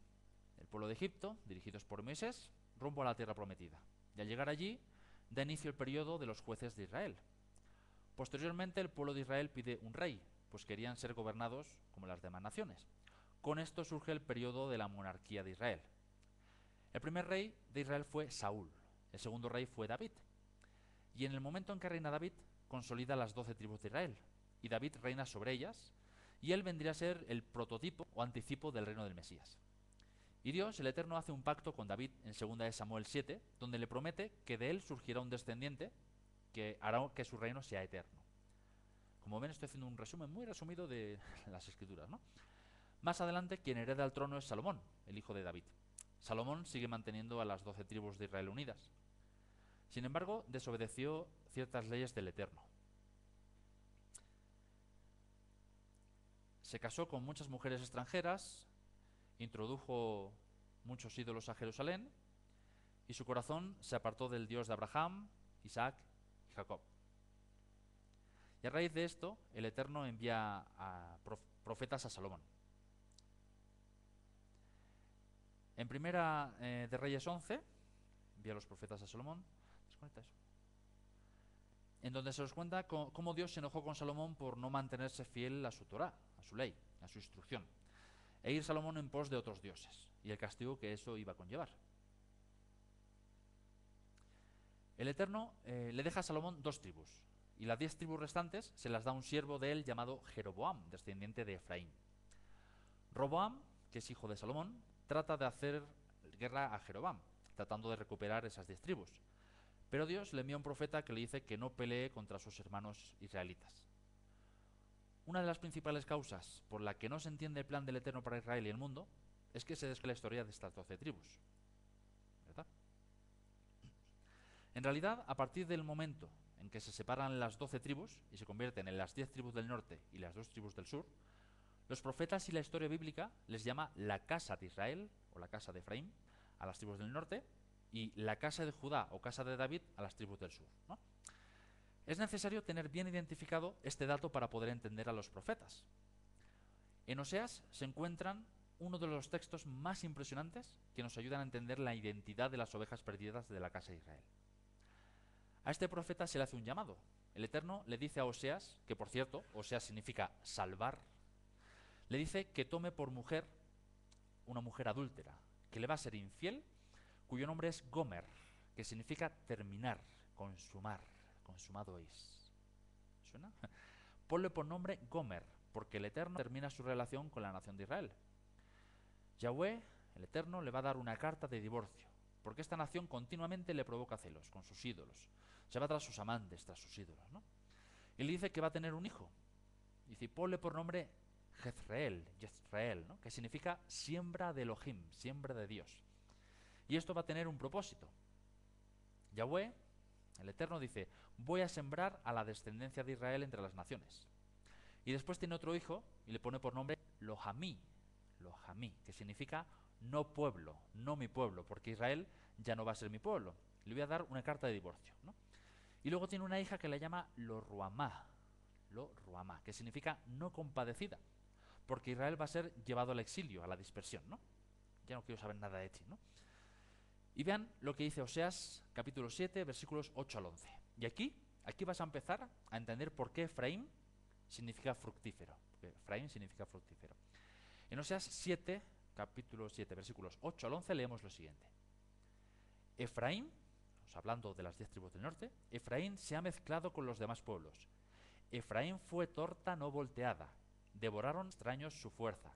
el pueblo de Egipto, dirigidos por Moisés, rumbo a la tierra prometida. Y al llegar allí, da inicio el periodo de los jueces de Israel. Posteriormente, el pueblo de Israel pide un rey, pues querían ser gobernados como las demás naciones. Con esto surge el periodo de la monarquía de Israel. El primer rey de Israel fue Saúl, el segundo rey fue David. Y en el momento en que reina David, consolida las 12 tribus de Israel, y David reina sobre ellas, y él vendría a ser el prototipo o anticipo del reino del Mesías. Y Dios, el Eterno, hace un pacto con David en 2 de Samuel 7, donde le promete que de él surgirá un descendiente que hará que su reino sea eterno. Como ven, estoy haciendo un resumen muy resumido de las escrituras, ¿no? Más adelante, quien hereda el trono es Salomón, el hijo de David. Salomón sigue manteniendo a las 12 tribus de Israel unidas. Sin embargo, desobedeció ciertas leyes del Eterno. Se casó con muchas mujeres extranjeras, introdujo muchos ídolos a Jerusalén y su corazón se apartó del Dios de Abraham, Isaac y Jacob. Y a raíz de esto, el Eterno envía a profetas a Salomón. En Primera de Reyes 11, envía a los profetas a Salomón. Desconecta eso. En donde se nos cuenta cómo Dios se enojó con Salomón por no mantenerse fiel a su Torá, a su ley, a su instrucción, e ir Salomón en pos de otros dioses, y el castigo que eso iba a conllevar. El Eterno le deja a Salomón 2 tribus, y las 10 tribus restantes se las da a un siervo de él llamado Jeroboam, descendiente de Efraín. Roboam, que es hijo de Salomón, trata de hacer guerra a Jeroboam, tratando de recuperar esas 10 tribus. Pero Dios le envía un profeta que le dice que no pelee contra sus hermanos israelitas. Una de las principales causas por la que no se entiende el plan del Eterno para Israel y el mundo es que se descubre la historia de estas 12 tribus, ¿verdad? En realidad, a partir del momento en que se separan las 12 tribus y se convierten en las 10 tribus del norte y las 2 tribus del sur, los profetas y la historia bíblica les llama la casa de Israel o la casa de Efraín a las tribus del norte y la casa de Judá o casa de David a las tribus del sur, ¿no? Es necesario tener bien identificado este dato para poder entender a los profetas. En Oseas se encuentran uno de los textos más impresionantes que nos ayudan a entender la identidad de las ovejas perdidas de la casa de Israel. A este profeta se le hace un llamado. El Eterno le dice a Oseas, que por cierto, Oseas significa salvar, le dice que tome por mujer una mujer adúltera, que le va a ser infiel, cuyo nombre es Gomer, que significa terminar, consumar, consumado es. ¿Suena? Ponle por nombre Gomer, porque el Eterno termina su relación con la nación de Israel. Yahweh el Eterno, le va a dar una carta de divorcio, porque esta nación continuamente le provoca celos con sus ídolos. Se va tras sus amantes, tras sus ídolos, ¿no? Y le dice que va a tener un hijo. Dice, ponle por nombre Jezreel, ¿no? Que significa siembra de Elohim, siembra de Dios. Y esto va a tener un propósito. Yahweh, el Eterno, dice, voy a sembrar a la descendencia de Israel entre las naciones. Y después tiene otro hijo y le pone por nombre Lohamí, que significa no pueblo, no mi pueblo, porque Israel ya no va a ser mi pueblo. Le voy a dar una carta de divorcio, ¿no? Y luego tiene una hija que le llama Lo-Ruamá, que significa no compadecida, porque Israel va a ser llevado al exilio, a la dispersión, ¿no? Ya no quiero saber nada de ti, ¿no? Y vean lo que dice Oseas, capítulo 7, versículos 8 al 11. Y aquí vas a empezar a entender por qué Efraín significa fructífero. Porque Efraín significa fructífero. En Oseas 7, capítulo 7, versículos 8 al 11, leemos lo siguiente. Efraín, hablando de las 10 tribus del norte, Efraín se ha mezclado con los demás pueblos. Efraín fue torta no volteada. Devoraron extraños su fuerza.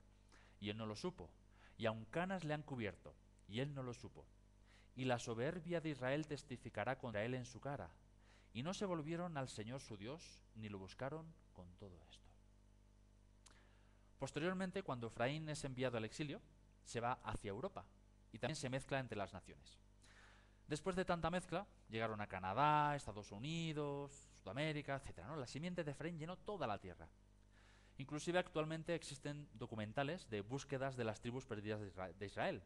Y él no lo supo. Y aun canas le han cubierto. Y él no lo supo. Y la soberbia de Israel testificará contra él en su cara. Y no se volvieron al Señor su Dios, ni lo buscaron con todo esto. Posteriormente, cuando Efraín es enviado al exilio, se va hacia Europa y también se mezcla entre las naciones. Después de tanta mezcla, llegaron a Canadá, Estados Unidos, Sudamérica, etc., ¿no? La simiente de Efraín llenó toda la tierra. Inclusive actualmente existen documentales de búsquedas de las tribus perdidas de Israel.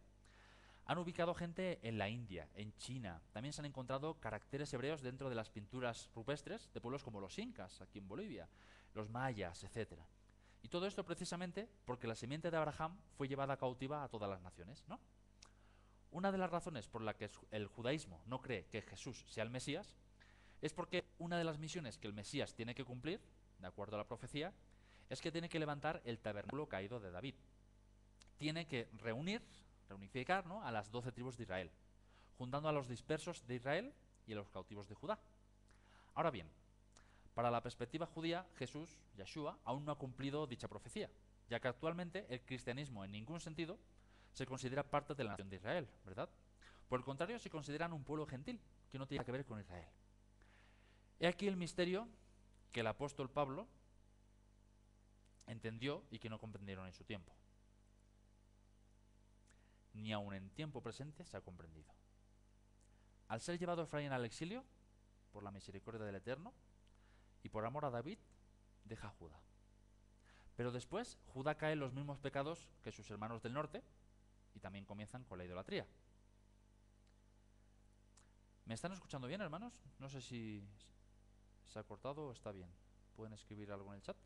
Han ubicado gente en la India, en China. También se han encontrado caracteres hebreos dentro de las pinturas rupestres de pueblos como los incas, aquí en Bolivia, los mayas, etc. Y todo esto precisamente porque la simiente de Abraham fue llevada cautiva a todas las naciones, ¿no? Una de las razones por la que el judaísmo no cree que Jesús sea el Mesías es porque una de las misiones que el Mesías tiene que cumplir, de acuerdo a la profecía, es que tiene que levantar el tabernáculo caído de David. Tiene que reunificar, ¿no?, a las 12 tribus de Israel, juntando a los dispersos de Israel y a los cautivos de Judá. Ahora bien, para la perspectiva judía, Jesús, Yeshua, aún no ha cumplido dicha profecía, ya que actualmente el cristianismo en ningún sentido se considera parte de la nación de Israel, ¿verdad? Por el contrario, se consideran un pueblo gentil, que no tiene que ver con Israel. He aquí el misterio que el apóstol Pablo entendió y que no comprendieron en su tiempo. Ni aun en tiempo presente se ha comprendido. Al ser llevado Efraín al exilio, por la misericordia del Eterno, y por amor a David, deja a Judá. Pero después, Judá cae en los mismos pecados que sus hermanos del norte, y también comienzan con la idolatría. ¿Me están escuchando bien, hermanos? No sé si se ha cortado o está bien. ¿Pueden escribir algo en el chat?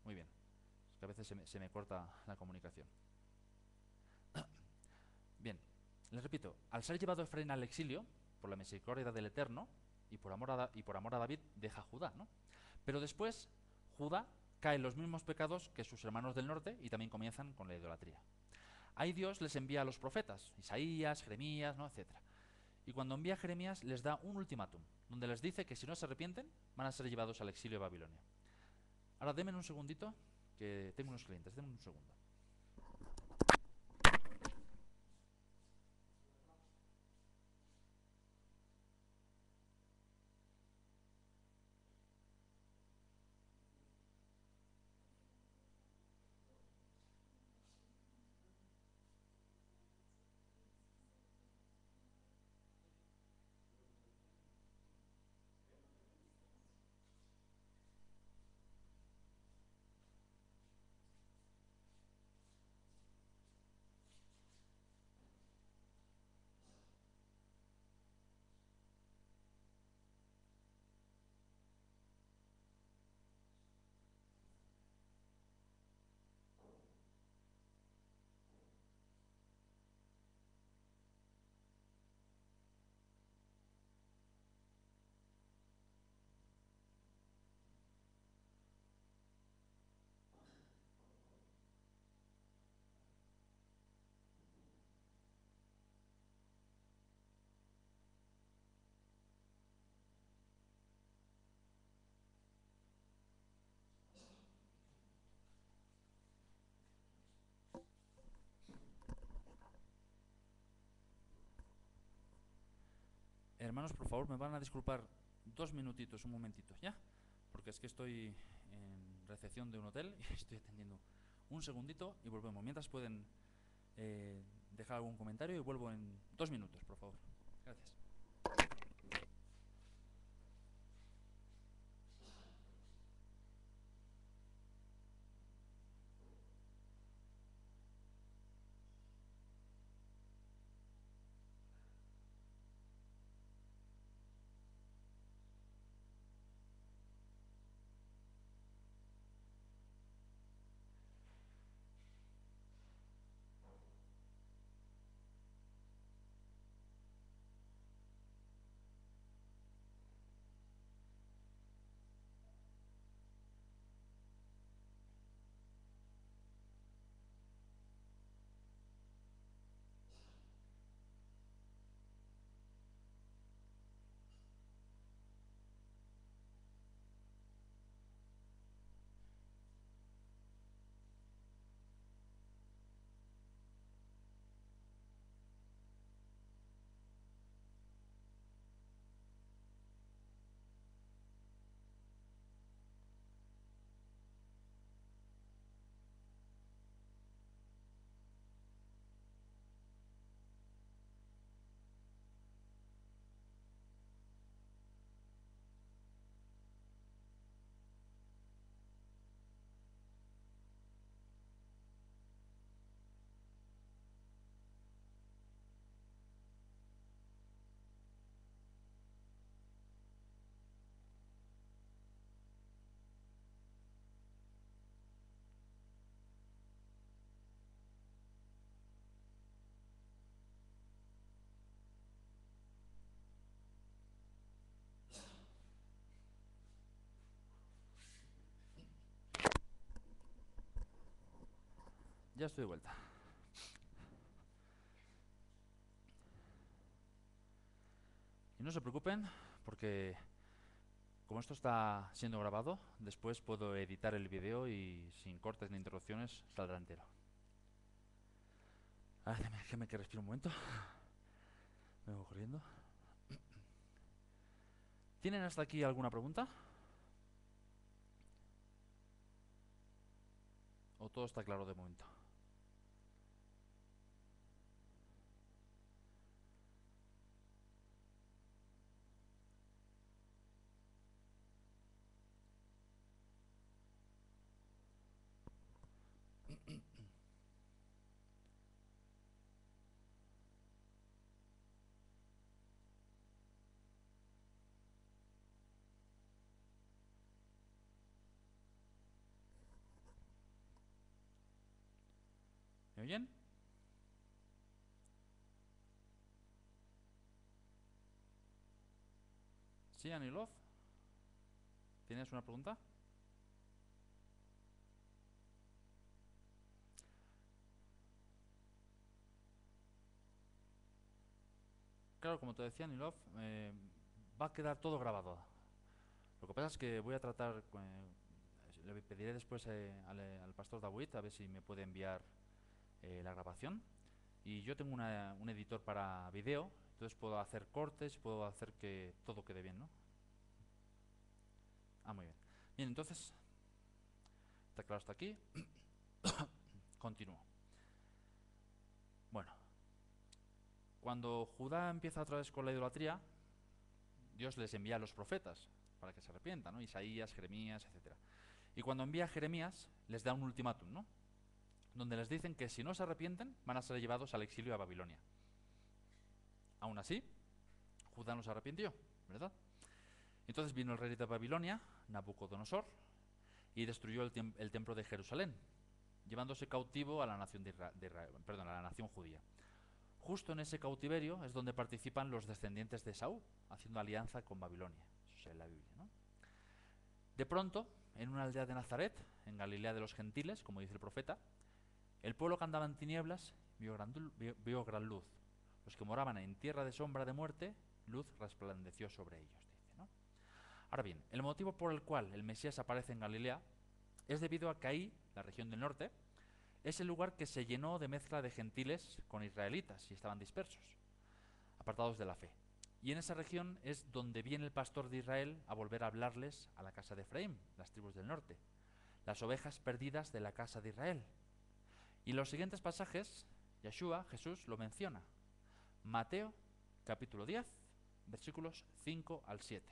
Muy bien. Es que a veces se me corta la comunicación. Bien, les repito, al ser llevado Efraín al exilio, por la misericordia del Eterno, y por amor a David, deja a Judá, ¿no? Pero después, Judá cae en los mismos pecados que sus hermanos del norte y también comienzan con la idolatría. Ahí Dios les envía a los profetas, Isaías, Jeremías, ¿no?, etc. Y cuando envía a Jeremías les da un ultimátum, donde les dice que si no se arrepienten, van a ser llevados al exilio de Babilonia. Ahora denme un segundito, que tengo unos clientes, denme un segundo. Hermanos, por favor, me van a disculpar 2 minutitos, un momentito, ¿ya? Porque es que estoy en recepción de un hotel y estoy atendiendo. Un segundito y volvemos. Mientras pueden dejar algún comentario y vuelvo en 2 minutos, por favor. Gracias. Ya estoy de vuelta. Y no se preocupen, porque como esto está siendo grabado, después puedo editar el vídeo y sin cortes ni interrupciones saldrá entero. A ver, déjame que respire un momento. Me voy corriendo. ¿Tienen hasta aquí alguna pregunta? ¿O todo está claro de momento? ¿Me oyen? ¿Sí, Anilov? ¿Tienes una pregunta? Claro, como te decía, Anilov, va a quedar todo grabado. Lo que pasa es que voy a tratar, le pediré después al pastor David a ver si me puede enviar la grabación. Y yo tengo un editor para vídeo, entonces puedo hacer cortes y puedo hacer que todo quede bien, ¿no? Ah, muy bien. Bien, entonces, está claro hasta aquí. Continúo. Bueno, cuando Judá empieza otra vez con la idolatría, Dios les envía a los profetas para que se arrepientan, ¿no? Isaías, Jeremías, etcétera. Y cuando envía a Jeremías, les da un ultimátum, ¿no? Donde les dicen que si no se arrepienten, van a ser llevados al exilio a Babilonia. Aún así, Judá no se arrepintió, ¿verdad? Entonces vino el rey de Babilonia, Nabucodonosor, y destruyó el templo de Jerusalén, llevándose cautivo a la nación a la nación judía. Justo en ese cautiverio es donde participan los descendientes de Esaú, haciendo alianza con Babilonia. Eso es en la Biblia, ¿no? De pronto, en una aldea de Nazaret, en Galilea de los gentiles, como dice el profeta, el pueblo que andaba en tinieblas vio gran luz. Los que moraban en tierra de sombra de muerte, luz resplandeció sobre ellos, dice, ¿no? Ahora bien, el motivo por el cual el Mesías aparece en Galilea es debido a que ahí, la región del norte, es el lugar que se llenó de mezcla de gentiles con israelitas y estaban dispersos, apartados de la fe. Y en esa región es donde viene el pastor de Israel a volver a hablarles a la casa de Efraín, las tribus del norte, las ovejas perdidas de la casa de Israel. Y en los siguientes pasajes, Yeshua, Jesús, lo menciona. Mateo, capítulo 10, versículos 5 al 7.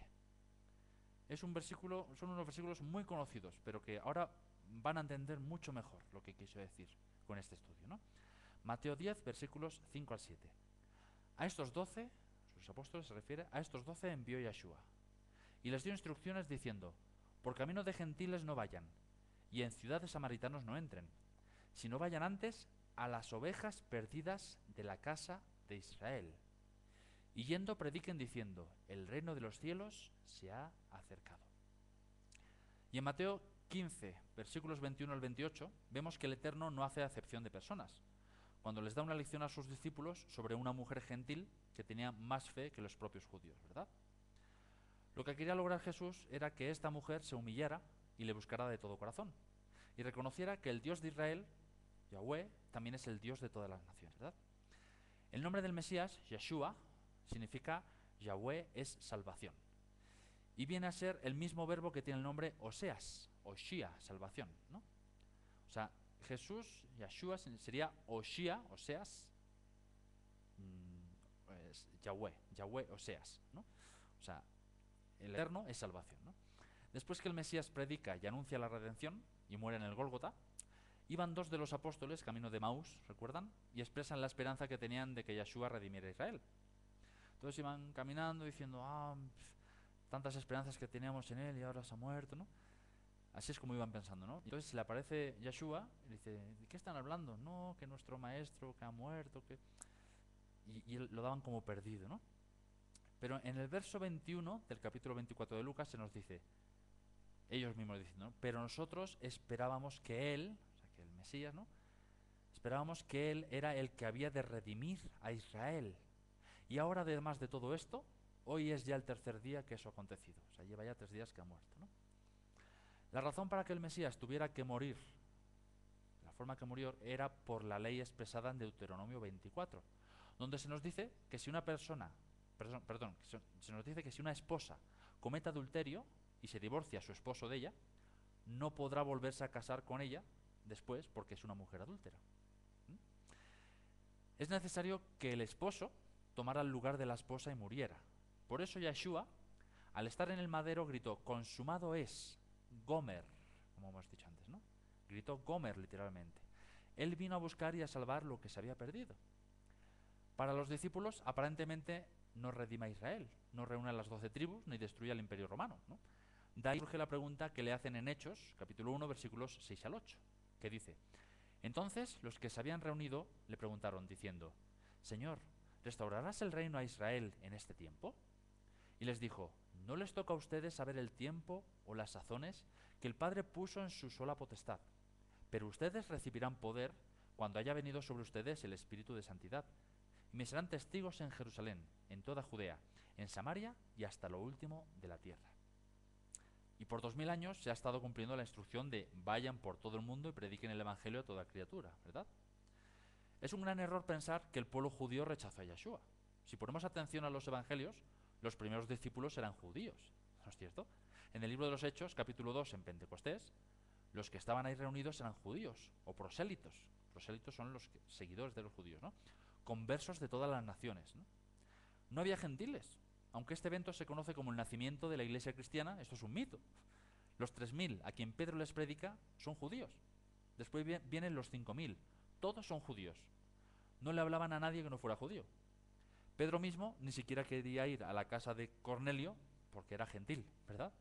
Son unos versículos muy conocidos, pero que ahora van a entender mucho mejor lo que quiso decir con este estudio, ¿no? Mateo 10, versículos 5 al 7. A estos 12, sus apóstoles se refiere, a estos 12 envió Yeshua, y les dio instrucciones diciendo: por camino de gentiles no vayan, y en ciudades samaritanos no entren, sino vayan antes a las ovejas perdidas de la casa de Israel. Y yendo prediquen diciendo: el reino de los cielos se ha acercado. Y en Mateo 15, versículos 21 al 28, vemos que el Eterno no hace acepción de personas, cuando les da una lección a sus discípulos sobre una mujer gentil que tenía más fe que los propios judíos, ¿verdad? Lo que quería lograr Jesús era que esta mujer se humillara y le buscara de todo corazón, y reconociera que el Dios de Israel, Yahweh, también es el Dios de todas las naciones, ¿verdad? El nombre del Mesías, Yeshua, significa Yahweh es salvación. Y viene a ser el mismo verbo que tiene el nombre Oseas, Oshia, salvación, ¿no? O sea, Jesús, Yeshua, sería Oshia, Oseas, Yahweh, Oseas, ¿no? O sea, el Eterno es salvación, ¿no? Después que el Mesías predica y anuncia la redención y muere en el Gólgota, iban dos de los apóstoles camino de Maús, ¿recuerdan? Y expresan la esperanza que tenían de que Yeshua redimiera a Israel. Entonces iban caminando diciendo: tantas esperanzas que teníamos en él y ahora se ha muerto, ¿no? Así es como iban pensando, ¿no? Entonces le aparece Yeshua y dice: ¿de qué están hablando? No, que nuestro maestro que ha muerto, que... Y lo daban como perdido, ¿no? Pero en el verso 21 del capítulo 24 de Lucas se nos dice, ellos mismos dicen, ¿no? Pero nosotros esperábamos que él, o sea, que el Mesías, ¿no? Esperábamos que él era el que había de redimir a Israel. Y ahora, además de todo esto, hoy es ya el tercer día que eso ha acontecido. O sea, lleva ya 3 días que ha muerto, ¿no? La razón para que el Mesías tuviera que morir, la forma que murió, era por la ley expresada en Deuteronomio 24, donde se nos dice que si una persona, se nos dice que si una esposa comete adulterio y se divorcia a su esposo de ella, no podrá volverse a casar con ella después porque es una mujer adúltera. Es necesario que el esposo tomara el lugar de la esposa y muriera. Por eso Yeshua, al estar en el madero, gritó: consumado es, Gomer, como hemos dicho antes, ¿no? Gritó Gomer literalmente. Él vino a buscar y a salvar lo que se había perdido. Para los discípulos, aparentemente no redima a Israel, no reúne a las 12 tribus ni destruye al imperio romano, ¿no? De ahí surge la pregunta que le hacen en Hechos, capítulo 1, versículos 6 al 8, que dice: entonces los que se habían reunido le preguntaron diciendo: Señor, ¿restaurarás el reino a Israel en este tiempo? Y les dijo: no les toca a ustedes saber el tiempo o las sazones que el Padre puso en su sola potestad, pero ustedes recibirán poder cuando haya venido sobre ustedes el Espíritu de Santidad, y me serán testigos en Jerusalén, en toda Judea, en Samaria y hasta lo último de la tierra. Y por 2000 años se ha estado cumpliendo la instrucción de vayan por todo el mundo y prediquen el Evangelio a toda criatura, ¿verdad? Es un gran error pensar que el pueblo judío rechazó a Yeshua. Si ponemos atención a los Evangelios, los primeros discípulos eran judíos, ¿no es cierto? En el libro de los Hechos, capítulo 2, en Pentecostés, los que estaban ahí reunidos eran judíos o prosélitos. Prosélitos son los seguidores de los judíos, ¿no? Conversos de todas las naciones, ¿no? No había gentiles, aunque este evento se conoce como el nacimiento de la iglesia cristiana. Esto es un mito. Los 3000 a quien Pedro les predica son judíos. Después vienen los 5000. Todos son judíos. No le hablaban a nadie que no fuera judío. Pedro mismo ni siquiera quería ir a la casa de Cornelio porque era gentil, ¿verdad?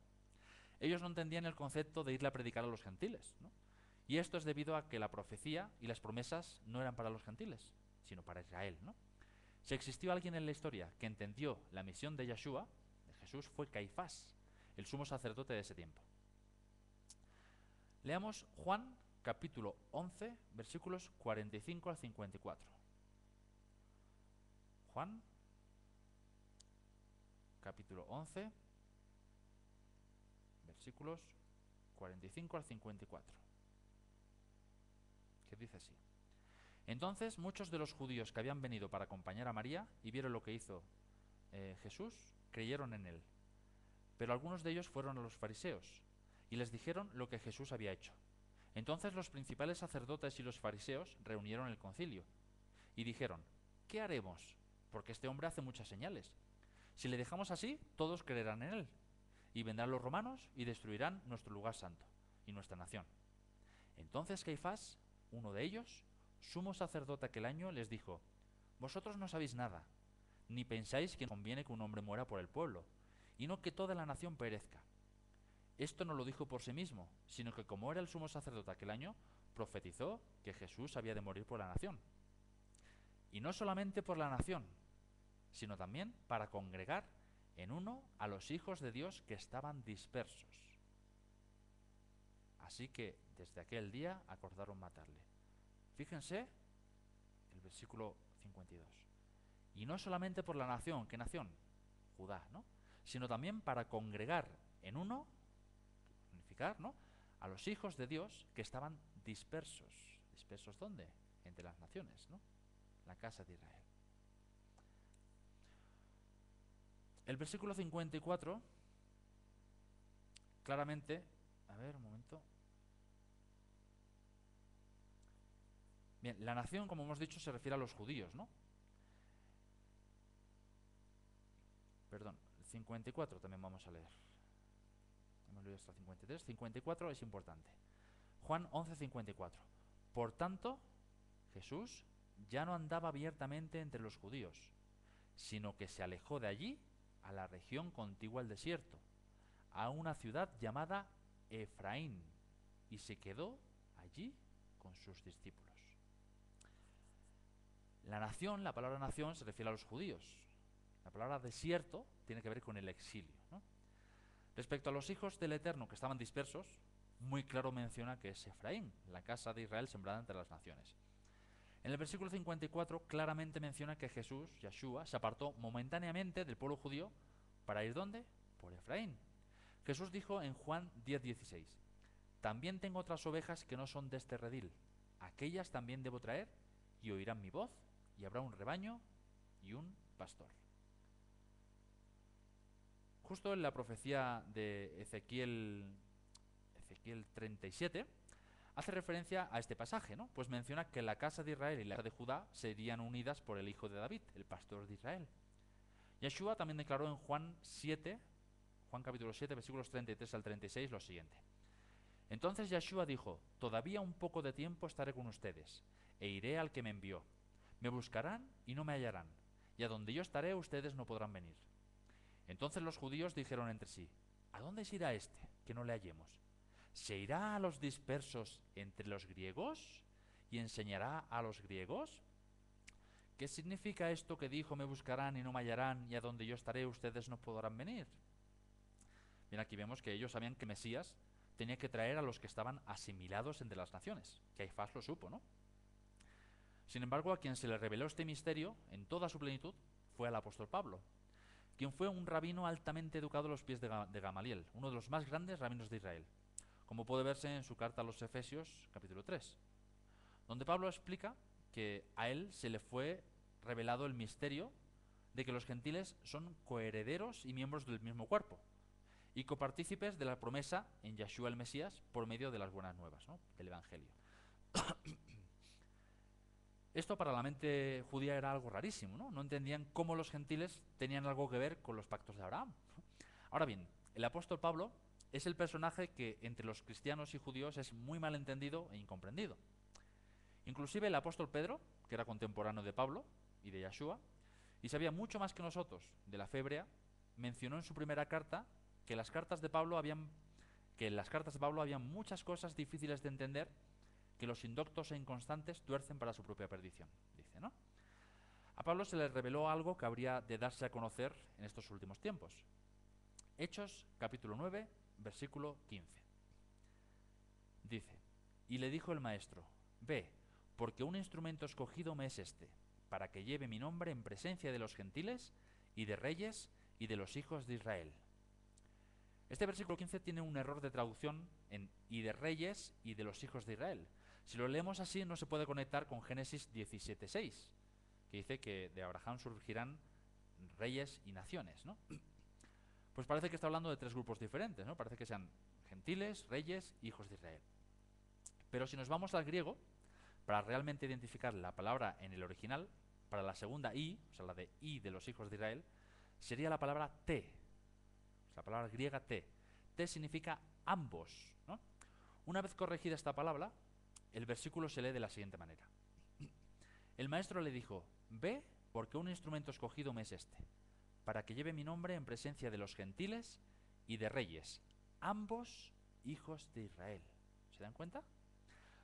Ellos no entendían el concepto de irle a predicar a los gentiles, ¿no? Y esto es debido a que la profecía y las promesas no eran para los gentiles, sino para Israel, ¿no? Si existió alguien en la historia que entendió la misión de Yeshua, de Jesús, fue Caifás, el sumo sacerdote de ese tiempo. Leamos Juan capítulo 11, versículos 45 al 54. Juan capítulo 11, versículos 45 al 54. Que dice así: entonces muchos de los judíos que habían venido para acompañar a María y vieron lo que hizo Jesús creyeron en él, pero algunos de ellos fueron a los fariseos y les dijeron lo que Jesús había hecho. Entonces los principales sacerdotes y los fariseos reunieron el concilio y dijeron: ¿qué haremos? Porque este hombre hace muchas señales. Si le dejamos así, todos creerán en él, y vendrán los romanos y destruirán nuestro lugar santo y nuestra nación. Entonces Caifás, uno de ellos, sumo sacerdote aquel año, les dijo: vosotros no sabéis nada, ni pensáis que conviene que un hombre muera por el pueblo, y no que toda la nación perezca. Esto no lo dijo por sí mismo, sino que como era el sumo sacerdote aquel año, profetizó que Jesús había de morir por la nación. Y no solamente por la nación, sino también para congregar en uno a los hijos de Dios que estaban dispersos. Así que desde aquel día acordaron matarle. Fíjense el versículo 52. Y no solamente por la nación, ¿qué nación? Judá, ¿no? Sino también para congregar en uno, unificar, ¿no?, a los hijos de Dios que estaban dispersos. ¿Dispersos dónde? Entre las naciones, ¿no? La casa de Israel. El versículo 54, claramente, a ver, un momento. Bien, la nación, como hemos dicho, se refiere a los judíos, ¿no? Perdón, el 54 también vamos a leer. Hemos leído hasta el 53. 54 es importante. Juan 11:54. Por tanto, Jesús ya no andaba abiertamente entre los judíos, sino que se alejó de allí a la región contigua al desierto, a una ciudad llamada Efraín, y se quedó allí con sus discípulos. La nación, la palabra nación se refiere a los judíos. La palabra desierto tiene que ver con el exilio, ¿no? Respecto a los hijos del Eterno que estaban dispersos, muy claro menciona que es Efraín, la casa de Israel sembrada entre las naciones. En el versículo 54 claramente menciona que Jesús, Yeshua, se apartó momentáneamente del pueblo judío para ir ¿dónde? Por Efraín. Jesús dijo en Juan 10:16: también tengo otras ovejas que no son de este redil, aquellas también debo traer y oirán mi voz, y habrá un rebaño y un pastor. Justo en la profecía de Ezequiel 37 hace referencia a este pasaje, ¿no? Pues menciona que la casa de Israel y la casa de Judá serían unidas por el hijo de David, el pastor de Israel. Yeshua también declaró en Juan capítulo 7, versículos 33 al 36 lo siguiente: entonces Yeshua dijo: todavía un poco de tiempo estaré con ustedes, e iré al que me envió. Me buscarán y no me hallarán, y a donde yo estaré ustedes no podrán venir. Entonces los judíos dijeron entre sí: ¿a dónde se irá este, que no le hallemos? ¿Se irá a los dispersos entre los griegos y enseñará a los griegos? ¿Qué significa esto que dijo: me buscarán y no me hallarán, y a donde yo estaré ustedes no podrán venir? Bien, aquí vemos que ellos sabían que Mesías tenía que traer a los que estaban asimilados entre las naciones. Caifás lo supo, ¿no? Sin embargo, a quien se le reveló este misterio en toda su plenitud fue al apóstol Pablo, quien fue un rabino altamente educado a los pies de Gamaliel, uno de los más grandes rabinos de Israel, como puede verse en su carta a los Efesios, capítulo 3, donde Pablo explica que a él se le fue revelado el misterio de que los gentiles son coherederos y miembros del mismo cuerpo, y copartícipes de la promesa en Yeshua el Mesías por medio de las buenas nuevas, ¿no?, del Evangelio. Esto para la mente judía era algo rarísimo, ¿no? No entendían cómo los gentiles tenían algo que ver con los pactos de Abraham. Ahora bien, el apóstol Pablo es el personaje que entre los cristianos y judíos es muy mal entendido e incomprendido. Inclusive el apóstol Pedro, que era contemporáneo de Pablo y de Yeshua, y sabía mucho más que nosotros de la fe hebrea, mencionó en su primera carta que en las cartas de Pablo habían muchas cosas difíciles de entender, que los indoctos e inconstantes tuercen para su propia perdición, dice, ¿no? A Pablo se le reveló algo que habría de darse a conocer en estos últimos tiempos. Hechos, capítulo 9, versículo 15. Dice: y le dijo el maestro: ve, porque un instrumento escogido me es este, para que lleve mi nombre en presencia de los gentiles y de reyes y de los hijos de Israel. Este versículo 15 tiene un error de traducción en y de reyes y de los hijos de Israel. Si lo leemos así no se puede conectar con Génesis 17:6, que dice que de Abraham surgirán reyes y naciones, ¿no? Pues parece que está hablando de tres grupos diferentes, ¿no? Parece que sean gentiles, reyes, hijos de Israel. Pero si nos vamos al griego, para realmente identificar la palabra en el original, para la segunda I, o sea, la de I de los hijos de Israel, sería la palabra te, la palabra griega te. Te significa ambos, ¿no? Una vez corregida esta palabra, el versículo se lee de la siguiente manera. El maestro le dijo, ve, porque un instrumento escogido me es este, para que lleve mi nombre en presencia de los gentiles y de reyes, ambos hijos de Israel. ¿Se dan cuenta?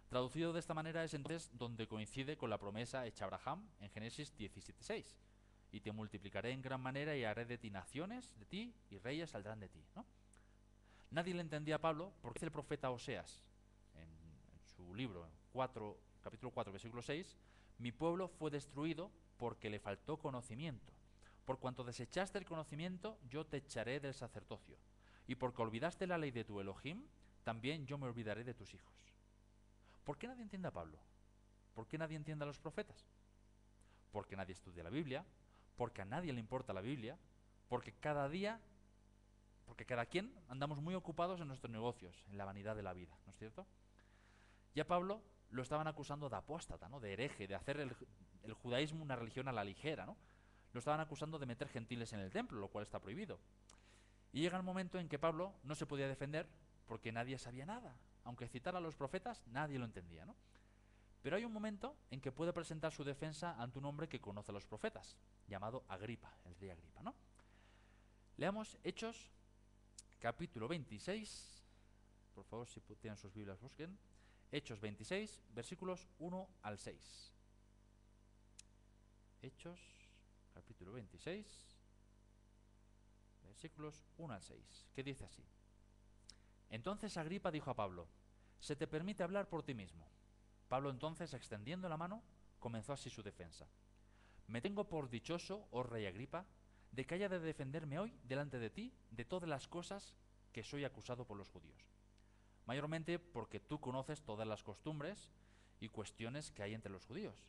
Traducido de esta manera es entonces donde coincide con la promesa hecha a Abraham en Génesis 17:6. Y te multiplicaré en gran manera y haré de ti naciones, de ti y reyes saldrán de ti, ¿no? Nadie le entendía a Pablo porque dice el profeta Oseas en su libro, capítulo 4, versículo 6, mi pueblo fue destruido porque le faltó conocimiento. Por cuanto desechaste el conocimiento, yo te echaré del sacerdocio. Y porque olvidaste la ley de tu Elohim, también yo me olvidaré de tus hijos. ¿Por qué nadie entiende a Pablo? ¿Por qué nadie entiende a los profetas? Porque nadie estudia la Biblia, porque a nadie le importa la Biblia, porque cada quien andamos muy ocupados en nuestros negocios, en la vanidad de la vida, ¿no es cierto? Y a Pablo lo estaban acusando de apóstata, ¿no? De hereje, de hacer el judaísmo una religión a la ligera, ¿no? Lo estaban acusando de meter gentiles en el templo, lo cual está prohibido. Y llega el momento en que Pablo no se podía defender porque nadie sabía nada. Aunque citara a los profetas, nadie lo entendía, ¿no? Pero hay un momento en que puede presentar su defensa ante un hombre que conoce a los profetas, llamado Agripa, el rey Agripa, ¿no? Leamos Hechos, capítulo 26, por favor, si tienen sus Biblias, busquen. Hechos 26, versículos 1 al 6. Hechos, capítulo 26, versículos 1 al 6, que dice así. Entonces Agripa dijo a Pablo, se te permite hablar por ti mismo. Pablo entonces, extendiendo la mano, comenzó así su defensa. Me tengo por dichoso, oh rey Agripa, de que haya de defenderme hoy delante de ti de todas las cosas que soy acusado por los judíos. Mayormente porque tú conoces todas las costumbres y cuestiones que hay entre los judíos,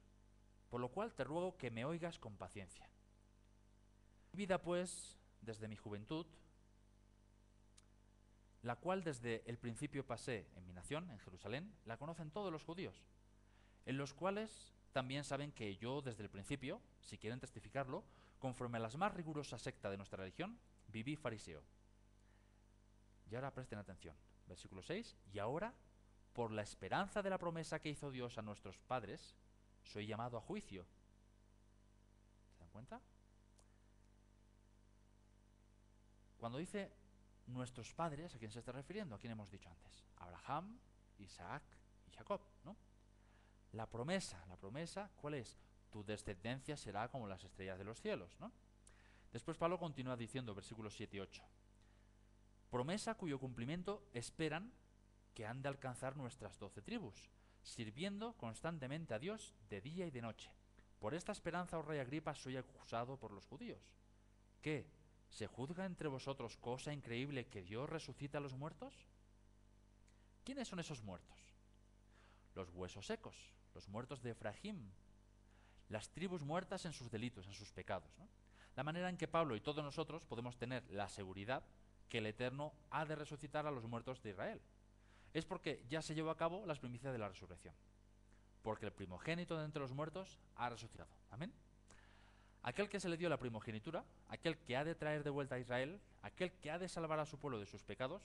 por lo cual te ruego que me oigas con paciencia. Mi vida, pues, desde mi juventud, la cual desde el principio pasé en mi nación, en Jerusalén, la conocen todos los judíos, en los cuales también saben que yo desde el principio, si quieren testificarlo, conforme a las más rigurosas sectas de nuestra religión, viví fariseo. Y ahora presten atención, versículo 6, y ahora, por la esperanza de la promesa que hizo Dios a nuestros padres, soy llamado a juicio. ¿Se dan cuenta? Cuando dice nuestros padres, ¿a quién se está refiriendo? ¿A quién hemos dicho antes? Abraham, Isaac y Jacob, ¿no? La promesa, ¿cuál es? Tu descendencia será como las estrellas de los cielos, ¿no? Después Pablo continúa diciendo, versículos 7 y 8, promesa cuyo cumplimiento esperan que han de alcanzar nuestras 12 tribus, sirviendo constantemente a Dios de día y de noche. Por esta esperanza, oh rey Agripa, soy acusado por los judíos. ¿Qué? ¿Se juzga entre vosotros cosa increíble que Dios resucita a los muertos? ¿Quiénes son esos muertos? Los huesos secos, los muertos de Efraín, las tribus muertas en sus delitos, en sus pecados, ¿no? La manera en que Pablo y todos nosotros podemos tener la seguridad que el Eterno ha de resucitar a los muertos de Israel es porque ya se llevó a cabo las primicias de la resurrección, porque el primogénito de entre los muertos ha resucitado. Amén. Aquel que se le dio la primogenitura, aquel que ha de traer de vuelta a Israel, aquel que ha de salvar a su pueblo de sus pecados,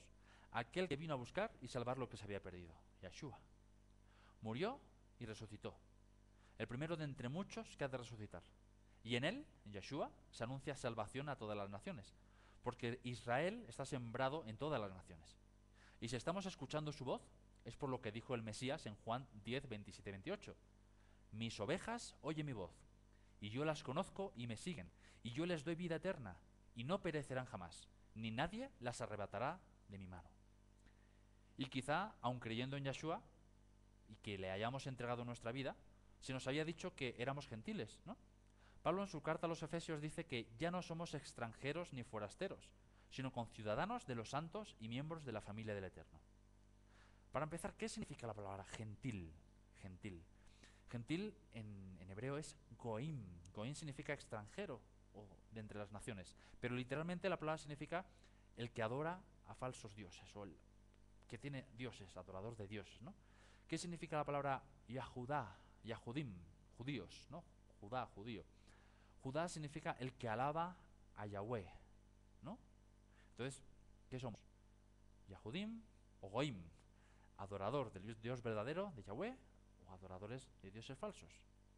aquel que vino a buscar y salvar lo que se había perdido, Yeshua. Murió y resucitó, el primero de entre muchos que ha de resucitar. Y en él, en Yeshua, se anuncia salvación a todas las naciones, porque Israel está sembrado en todas las naciones. Y si estamos escuchando su voz, es por lo que dijo el Mesías en Juan 10, 27, 28. Mis ovejas oyen mi voz, y yo las conozco y me siguen, y yo les doy vida eterna, y no perecerán jamás, ni nadie las arrebatará de mi mano. Y quizá, aun creyendo en Yeshua, y que le hayamos entregado nuestra vida, se nos había dicho que éramos gentiles, ¿no? Pablo en su carta a los Efesios dice que ya no somos extranjeros ni forasteros, sino conciudadanos de los santos y miembros de la familia del Eterno. Para empezar, ¿qué significa la palabra gentil? Gentil. Gentil en hebreo es goim. Goim significa extranjero o de entre las naciones. Pero literalmente la palabra significa el que adora a falsos dioses, o el que tiene dioses, adorador de dioses, ¿no? ¿Qué significa la palabra Yahudá, Yahudim, judíos, ¿no? Judá, judío. Judá significa el que alaba a Yahweh, ¿no? Entonces, ¿qué somos? Yahudim o Goim, adorador del Dios verdadero, de Yahweh, o adoradores de dioses falsos.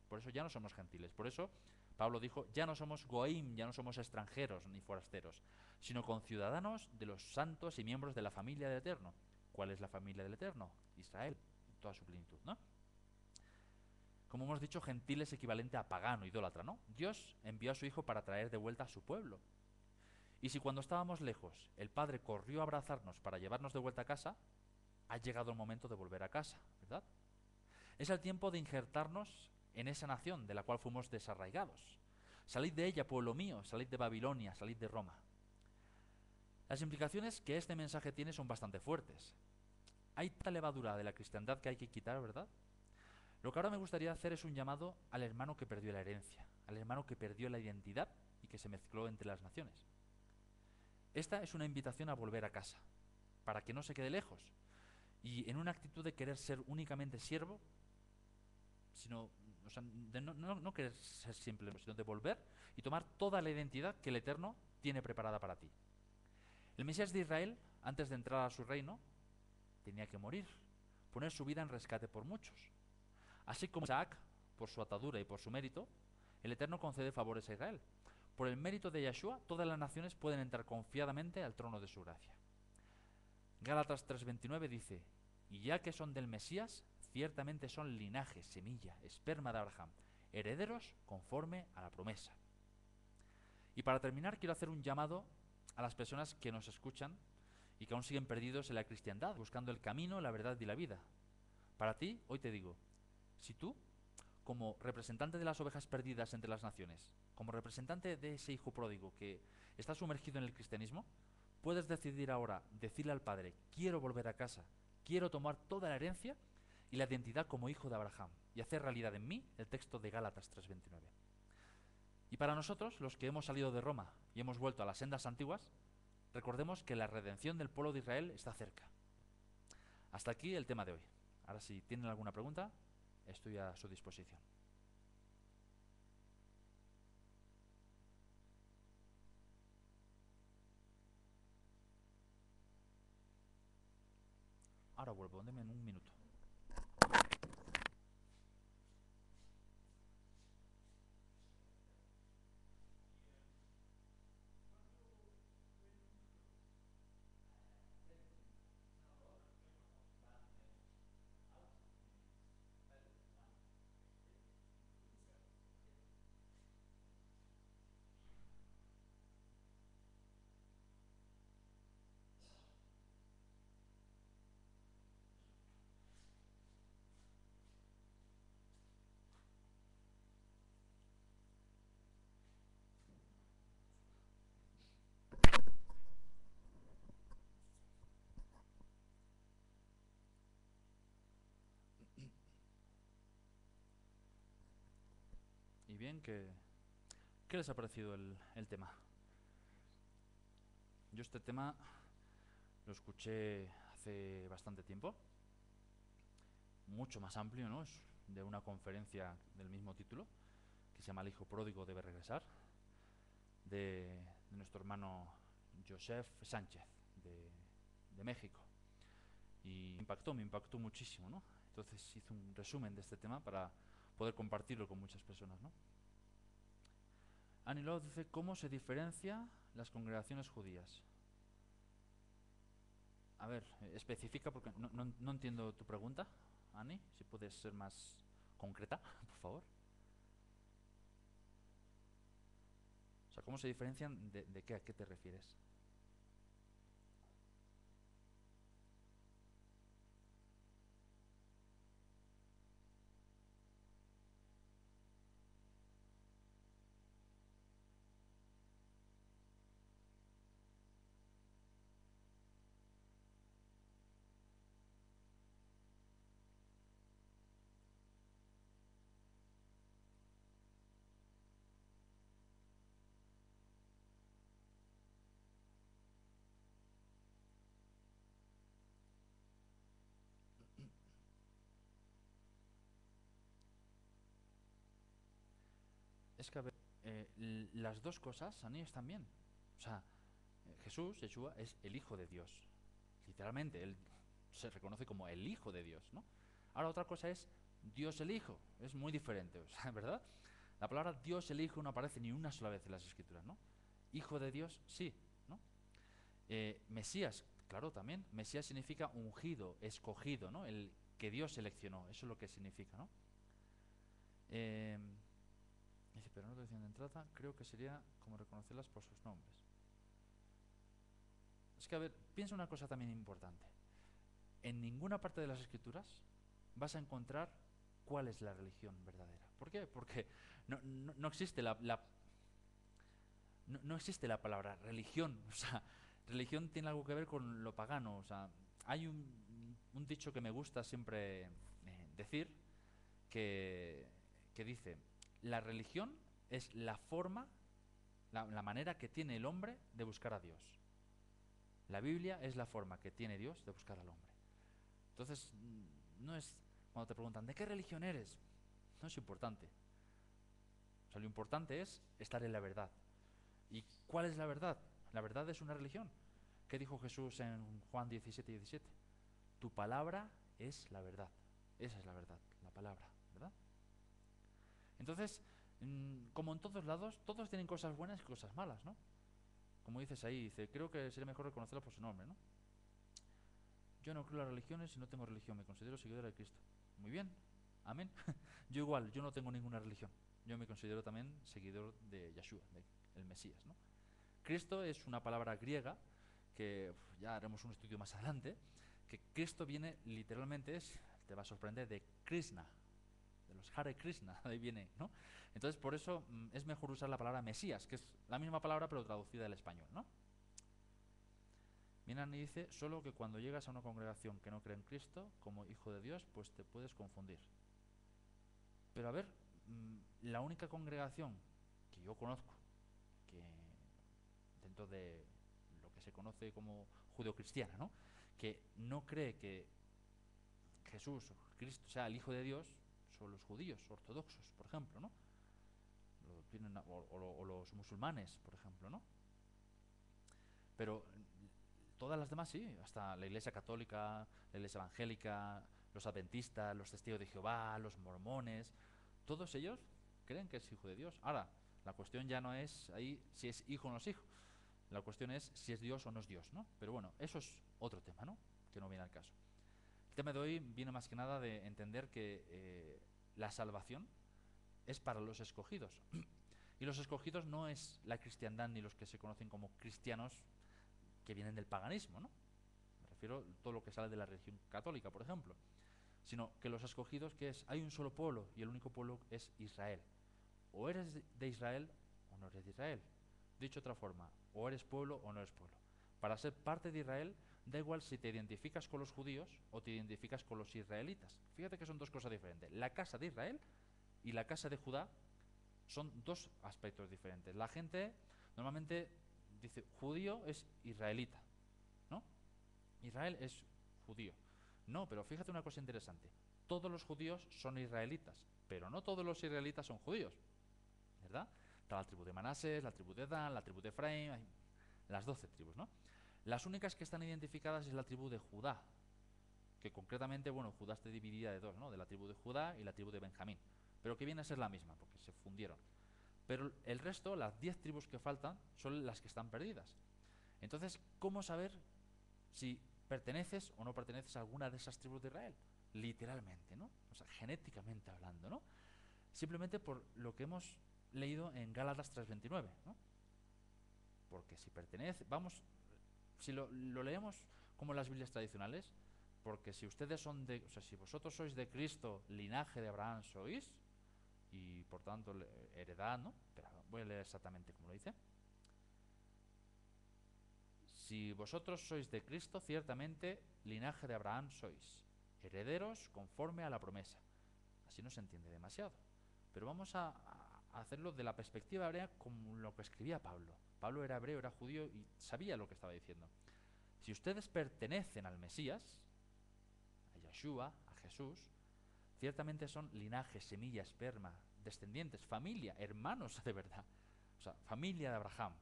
Por eso ya no somos gentiles. Por eso Pablo dijo, ya no somos Goim, ya no somos extranjeros ni forasteros, sino conciudadanos de los santos y miembros de la familia del Eterno. ¿Cuál es la familia del Eterno? Israel, en toda su plenitud, ¿no? Como hemos dicho, gentil es equivalente a pagano, idólatra, ¿no? Dios envió a su Hijo para traer de vuelta a su pueblo. Y si cuando estábamos lejos el Padre corrió a abrazarnos para llevarnos de vuelta a casa, ha llegado el momento de volver a casa, ¿verdad? Es el tiempo de injertarnos en esa nación de la cual fuimos desarraigados. Salid de ella, pueblo mío, salid de Babilonia, salid de Roma. Las implicaciones que este mensaje tiene son bastante fuertes. Hay tanta levadura de la cristiandad que hay que quitar, ¿verdad? Lo que ahora me gustaría hacer es un llamado al hermano que perdió la herencia, al hermano que perdió la identidad y que se mezcló entre las naciones. Esta es una invitación a volver a casa, para que no se quede lejos, y en una actitud de querer ser únicamente siervo, sino, o sea, de no querer ser simple, sino de volver y tomar toda la identidad que el Eterno tiene preparada para ti. El Mesías de Israel, antes de entrar a su reino, tenía que morir, poner su vida en rescate por muchos. Así como Isaac, por su atadura y por su mérito, el Eterno concede favores a Israel. Por el mérito de Yeshua, todas las naciones pueden entrar confiadamente al trono de su gracia. Gálatas 3:29 dice, y ya que son del Mesías, ciertamente son linaje, semilla, esperma de Abraham, herederos conforme a la promesa. Y para terminar, quiero hacer un llamado a las personas que nos escuchan y que aún siguen perdidos en la cristiandad, buscando el camino, la verdad y la vida. Para ti, hoy te digo, si tú, como representante de las ovejas perdidas entre las naciones, como representante de ese hijo pródigo que está sumergido en el cristianismo, puedes decidir ahora, decirle al Padre, quiero volver a casa, quiero tomar toda la herencia y la identidad como hijo de Abraham, y hacer realidad en mí el texto de Gálatas 3:29. Y para nosotros, los que hemos salido de Roma y hemos vuelto a las sendas antiguas, recordemos que la redención del pueblo de Israel está cerca. Hasta aquí el tema de hoy. Ahora, si tienen alguna pregunta, estoy a su disposición. Ahora vuelvo, denme en un minuto. Y bien, ¿qué les ha parecido el tema? Yo este tema lo escuché hace bastante tiempo, mucho más amplio, ¿no? Es de una conferencia del mismo título, que se llama El hijo pródigo debe regresar, de nuestro hermano Joseph Sánchez, de México. Y me impactó muchísimo, ¿no? Entonces hice un resumen de este tema para poder compartirlo con muchas personas, ¿no? Annie Lowe dice, ¿cómo se diferencia las congregaciones judías? A ver, especifica porque no entiendo tu pregunta, Annie, si puedes ser más concreta, por favor. O sea, ¿cómo se diferencian de qué? ¿A qué te refieres? Es que, a ver, las dos cosas a mí están bien. O sea, Jesús, Yeshua, es el Hijo de Dios. Literalmente, él se reconoce como el Hijo de Dios, ¿no? Ahora otra cosa es Dios el Hijo. Es muy diferente, o sea, ¿verdad? La palabra Dios el Hijo no aparece ni una sola vez en las Escrituras, ¿no? Hijo de Dios, sí, ¿no? Mesías, claro, también. Mesías significa ungido, escogido, ¿no? El que Dios seleccionó, eso es lo que significa, ¿no? Eh, Dice, pero no te decían de entrada, creo que sería como reconocerlas por sus nombres. Es que, a ver, piensa una cosa también importante. En ninguna parte de las Escrituras vas a encontrar cuál es la religión verdadera. ¿Por qué? Porque no existe no existe la palabra religión. O sea, religión tiene algo que ver con lo pagano. O sea, hay un dicho que me gusta siempre decir que, que dice, la religión es la forma, la manera que tiene el hombre de buscar a Dios. La Biblia es la forma que tiene Dios de buscar al hombre. Entonces, no es cuando te preguntan, ¿de qué religión eres? No es importante. O sea, lo importante es estar en la verdad. ¿Y cuál es la verdad? La verdad es una religión. ¿Qué dijo Jesús en Juan 17:17? Tu palabra es la verdad. Esa es la verdad, la palabra, ¿verdad? Entonces, como en todos lados, todos tienen cosas buenas y cosas malas, ¿no? Como dices ahí, dice, creo que sería mejor reconocerlo por su nombre, ¿no? Yo no creo en las religiones y no tengo religión, me considero seguidor de Cristo. Muy bien, amén. Yo igual, yo no tengo ninguna religión. Yo me considero también seguidor de Yeshua, de el Mesías, ¿no? Cristo es una palabra griega que ya haremos un estudio más adelante, que Cristo viene literalmente, te va a sorprender, de Krishna, de los Hare Krishna, de ahí viene, ¿no? Entonces por eso es mejor usar la palabra Mesías, que es la misma palabra pero traducida al español, ¿no? Minan y dice, solo que cuando llegas a una congregación que no cree en Cristo como Hijo de Dios, pues te puedes confundir. Pero a ver, la única congregación que yo conozco, que dentro de lo que se conoce como judeocristiana, ¿no? Que no cree que Jesús o Cristo sea el Hijo de Dios, son los judíos ortodoxos, por ejemplo, ¿no? O los musulmanes, por ejemplo, ¿no? Pero todas las demás sí, hasta la Iglesia Católica, la Iglesia Evangélica, los Adventistas, los Testigos de Jehová, los Mormones, todos ellos creen que es Hijo de Dios. Ahora, la cuestión ya no es ahí si es hijo o no es hijo. La cuestión es si es Dios o no es Dios, ¿no? Pero bueno, eso es otro tema, ¿no? Que no viene al caso. El tema de hoy viene más que nada de entender que la salvación es para los escogidos. Y los escogidos no es la cristiandad ni los que se conocen como cristianos que vienen del paganismo, ¿no? Me refiero a todo lo que sale de la religión católica, por ejemplo. Sino que los escogidos, que es, hay un solo pueblo y el único pueblo es Israel. O eres de Israel o no eres de Israel. Dicho de otra forma, o eres pueblo o no eres pueblo. Para ser parte de Israel, da igual si te identificas con los judíos o te identificas con los israelitas. Fíjate que son dos cosas diferentes. La casa de Israel y la casa de Judá son dos aspectos diferentes. La gente normalmente dice, judío es israelita, ¿no? Israel es judío. No, pero fíjate una cosa interesante. Todos los judíos son israelitas, pero no todos los israelitas son judíos, ¿verdad? Está la tribu de Manasés, la tribu de Dan, la tribu de Efraín, hay las 12 tribus, ¿no? Las únicas que están identificadas es la tribu de Judá, que concretamente, bueno, Judá está dividida de dos, ¿no? De la tribu de Judá y la tribu de Benjamín, pero que viene a ser la misma, porque se fundieron. Pero el resto, las 10 tribus que faltan, son las que están perdidas. Entonces, ¿cómo saber si perteneces o no perteneces a alguna de esas tribus de Israel? Literalmente, ¿no? O sea, genéticamente hablando, ¿no? Simplemente por lo que hemos leído en Gálatas 3:29, ¿no? Porque si pertenece, vamos, si lo leemos como las Biblias tradicionales, porque si ustedes son de, o sea, si vosotros sois de Cristo, linaje de Abraham sois, y por tanto heredad, ¿no? Pero voy a leer exactamente como lo dice. Si vosotros sois de Cristo, ciertamente linaje de Abraham sois, herederos conforme a la promesa. Así no se entiende demasiado. Pero vamos a hacerlo de la perspectiva hebrea como lo que escribía Pablo. Pablo era hebreo, era judío y sabía lo que estaba diciendo. Si ustedes pertenecen al Mesías, a Yeshua, a Jesús, ciertamente son linaje, semilla, esperma descendientes, familia, hermanos de verdad. O sea, familia de Abraham.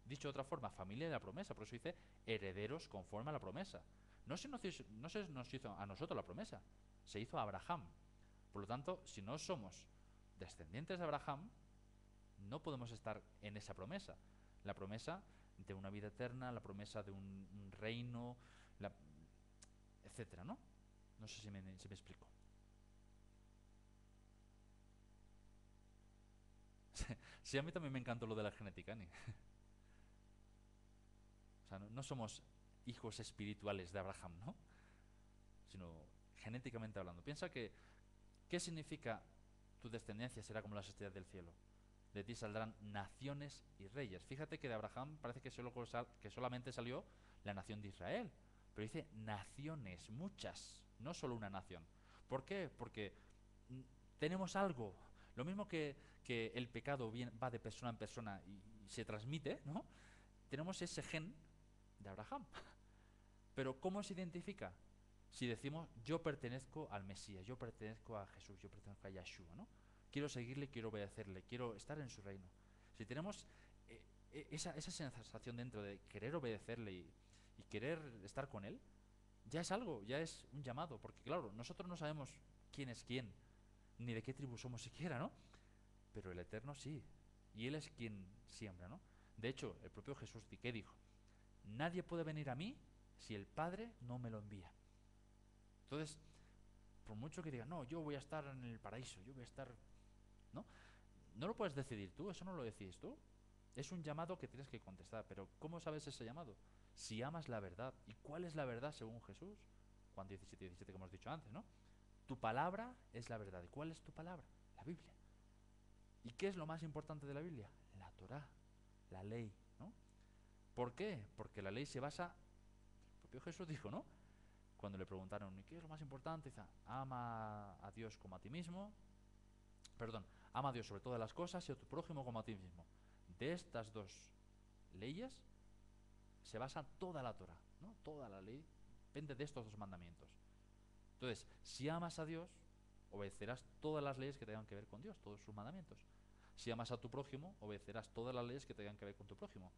Dicho de otra forma, familia de la promesa. Por eso dice herederos conforme a la promesa. No se nos hizo a nosotros la promesa, se hizo a Abraham. Por lo tanto, si no somos descendientes de Abraham, no podemos estar en esa promesa. La promesa de una vida eterna, la promesa de un reino, la, etcétera, ¿no? No sé si me explico. Sí, a mí también me encantó lo de la genética, Ani. O sea, no somos hijos espirituales de Abraham, ¿no? Sino genéticamente hablando. Piensa que, ¿qué significa tu descendencia será como las estrellas del cielo? De ti saldrán naciones y reyes. Fíjate que de Abraham parece que solamente salió la nación de Israel. Pero dice naciones, muchas, no solo una nación. ¿Por qué? Porque mm, tenemos algo. Lo mismo que el pecado va de persona en persona y se transmite, ¿no? Tenemos ese gen de Abraham. Pero ¿cómo se identifica? Si decimos, yo pertenezco al Mesías, yo pertenezco a Jesús, yo pertenezco a Yeshua, ¿no? Quiero seguirle, quiero obedecerle, quiero estar en su reino. Si tenemos esa sensación dentro de querer obedecerle y querer estar con él, ya es algo, ya es un llamado, porque claro, nosotros no sabemos quién es quién, ni de qué tribu somos siquiera, ¿no? Pero el Eterno sí, y Él es quien siembra, ¿no? De hecho, el propio Jesús, ¿qué dijo? Nadie puede venir a mí si el Padre no me lo envía. Entonces, por mucho que digan, no, yo voy a estar en el paraíso, yo voy a estar... ¿No? No lo puedes decidir tú, eso no lo decides tú. Es un llamado que tienes que contestar, pero ¿cómo sabes ese llamado? Si amas la verdad. ¿Y cuál es la verdad según Jesús? Juan 17, 17 que hemos dicho antes, ¿no? Tu palabra es la verdad. ¿Y cuál es tu palabra? La Biblia. ¿Y qué es lo más importante de la Biblia? La Torá, la ley, ¿no? ¿Por qué? Porque la ley se basa, el propio Jesús dijo, ¿no? Cuando le preguntaron, ¿y qué es lo más importante? Dice, ama a Dios como a ti mismo, perdón, ama a Dios sobre todas las cosas y a tu prójimo como a ti mismo. De estas dos leyes se basa toda la Torah, ¿no? Toda la ley depende de estos dos mandamientos. Entonces, si amas a Dios, obedecerás todas las leyes que tengan que ver con Dios, todos sus mandamientos. Si amas a tu prójimo, obedecerás todas las leyes que tengan que ver con tu prójimo.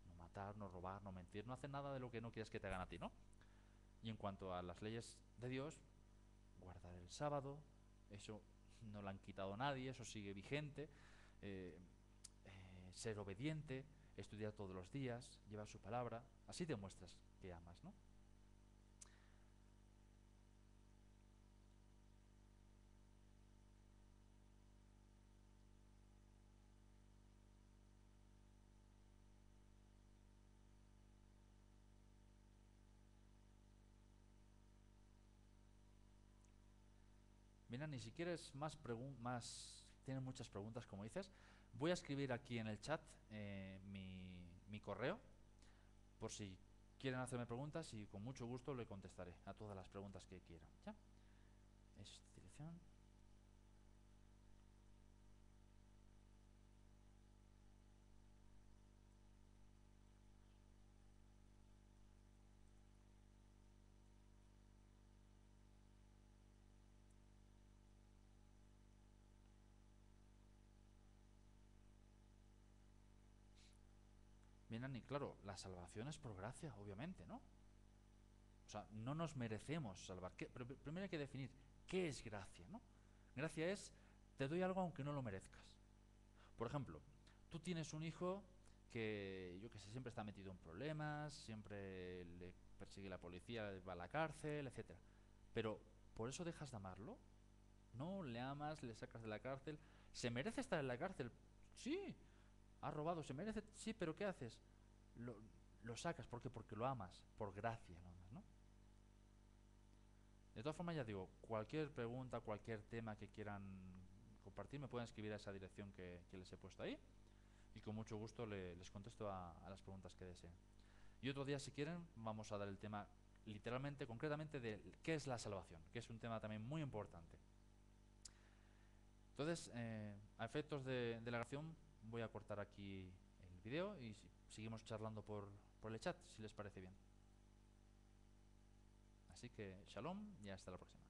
No matar, no robar, no mentir, no hacer nada de lo que no quieres que te hagan a ti, ¿no? Y en cuanto a las leyes de Dios, guardar el sábado, eso no lo han quitado nadie, eso sigue vigente. eh, Ser obediente, estudiar todos los días, llevar su palabra, así demuestras que amas, ¿no? Mira, ni si quieres tienes muchas preguntas como dices, voy a escribir aquí en el chat mi correo por si quieren hacerme preguntas y con mucho gusto le contestaré a todas las preguntas que quieran. ¿Ya? Es dirección. Miran, y claro, la salvación es por gracia, obviamente, ¿no? O sea, no nos merecemos salvar. Pero primero hay que definir qué es gracia, ¿no? Gracia es, te doy algo aunque no lo merezcas. Por ejemplo, tú tienes un hijo que, yo que sé, siempre está metido en problemas, siempre le persigue la policía, va a la cárcel, etcétera. Pero, ¿por eso dejas de amarlo? No, le amas, le sacas de la cárcel. ¿Se merece estar en la cárcel? Sí, ha robado, se merece. Sí, pero ¿qué haces? Lo, lo sacas, ¿por qué? Porque lo amas, por gracia, ¿no? De todas formas, ya digo, cualquier pregunta, cualquier tema que quieran compartir, me pueden escribir a esa dirección que les he puesto ahí y con mucho gusto les contesto a las preguntas que deseen. Y otro día, si quieren, vamos a dar el tema literalmente, concretamente, de qué es la salvación, que es un tema también muy importante. Entonces, a efectos de la grabación, voy a cortar aquí el vídeo y seguimos charlando por el chat, si les parece bien. Así que, shalom y hasta la próxima.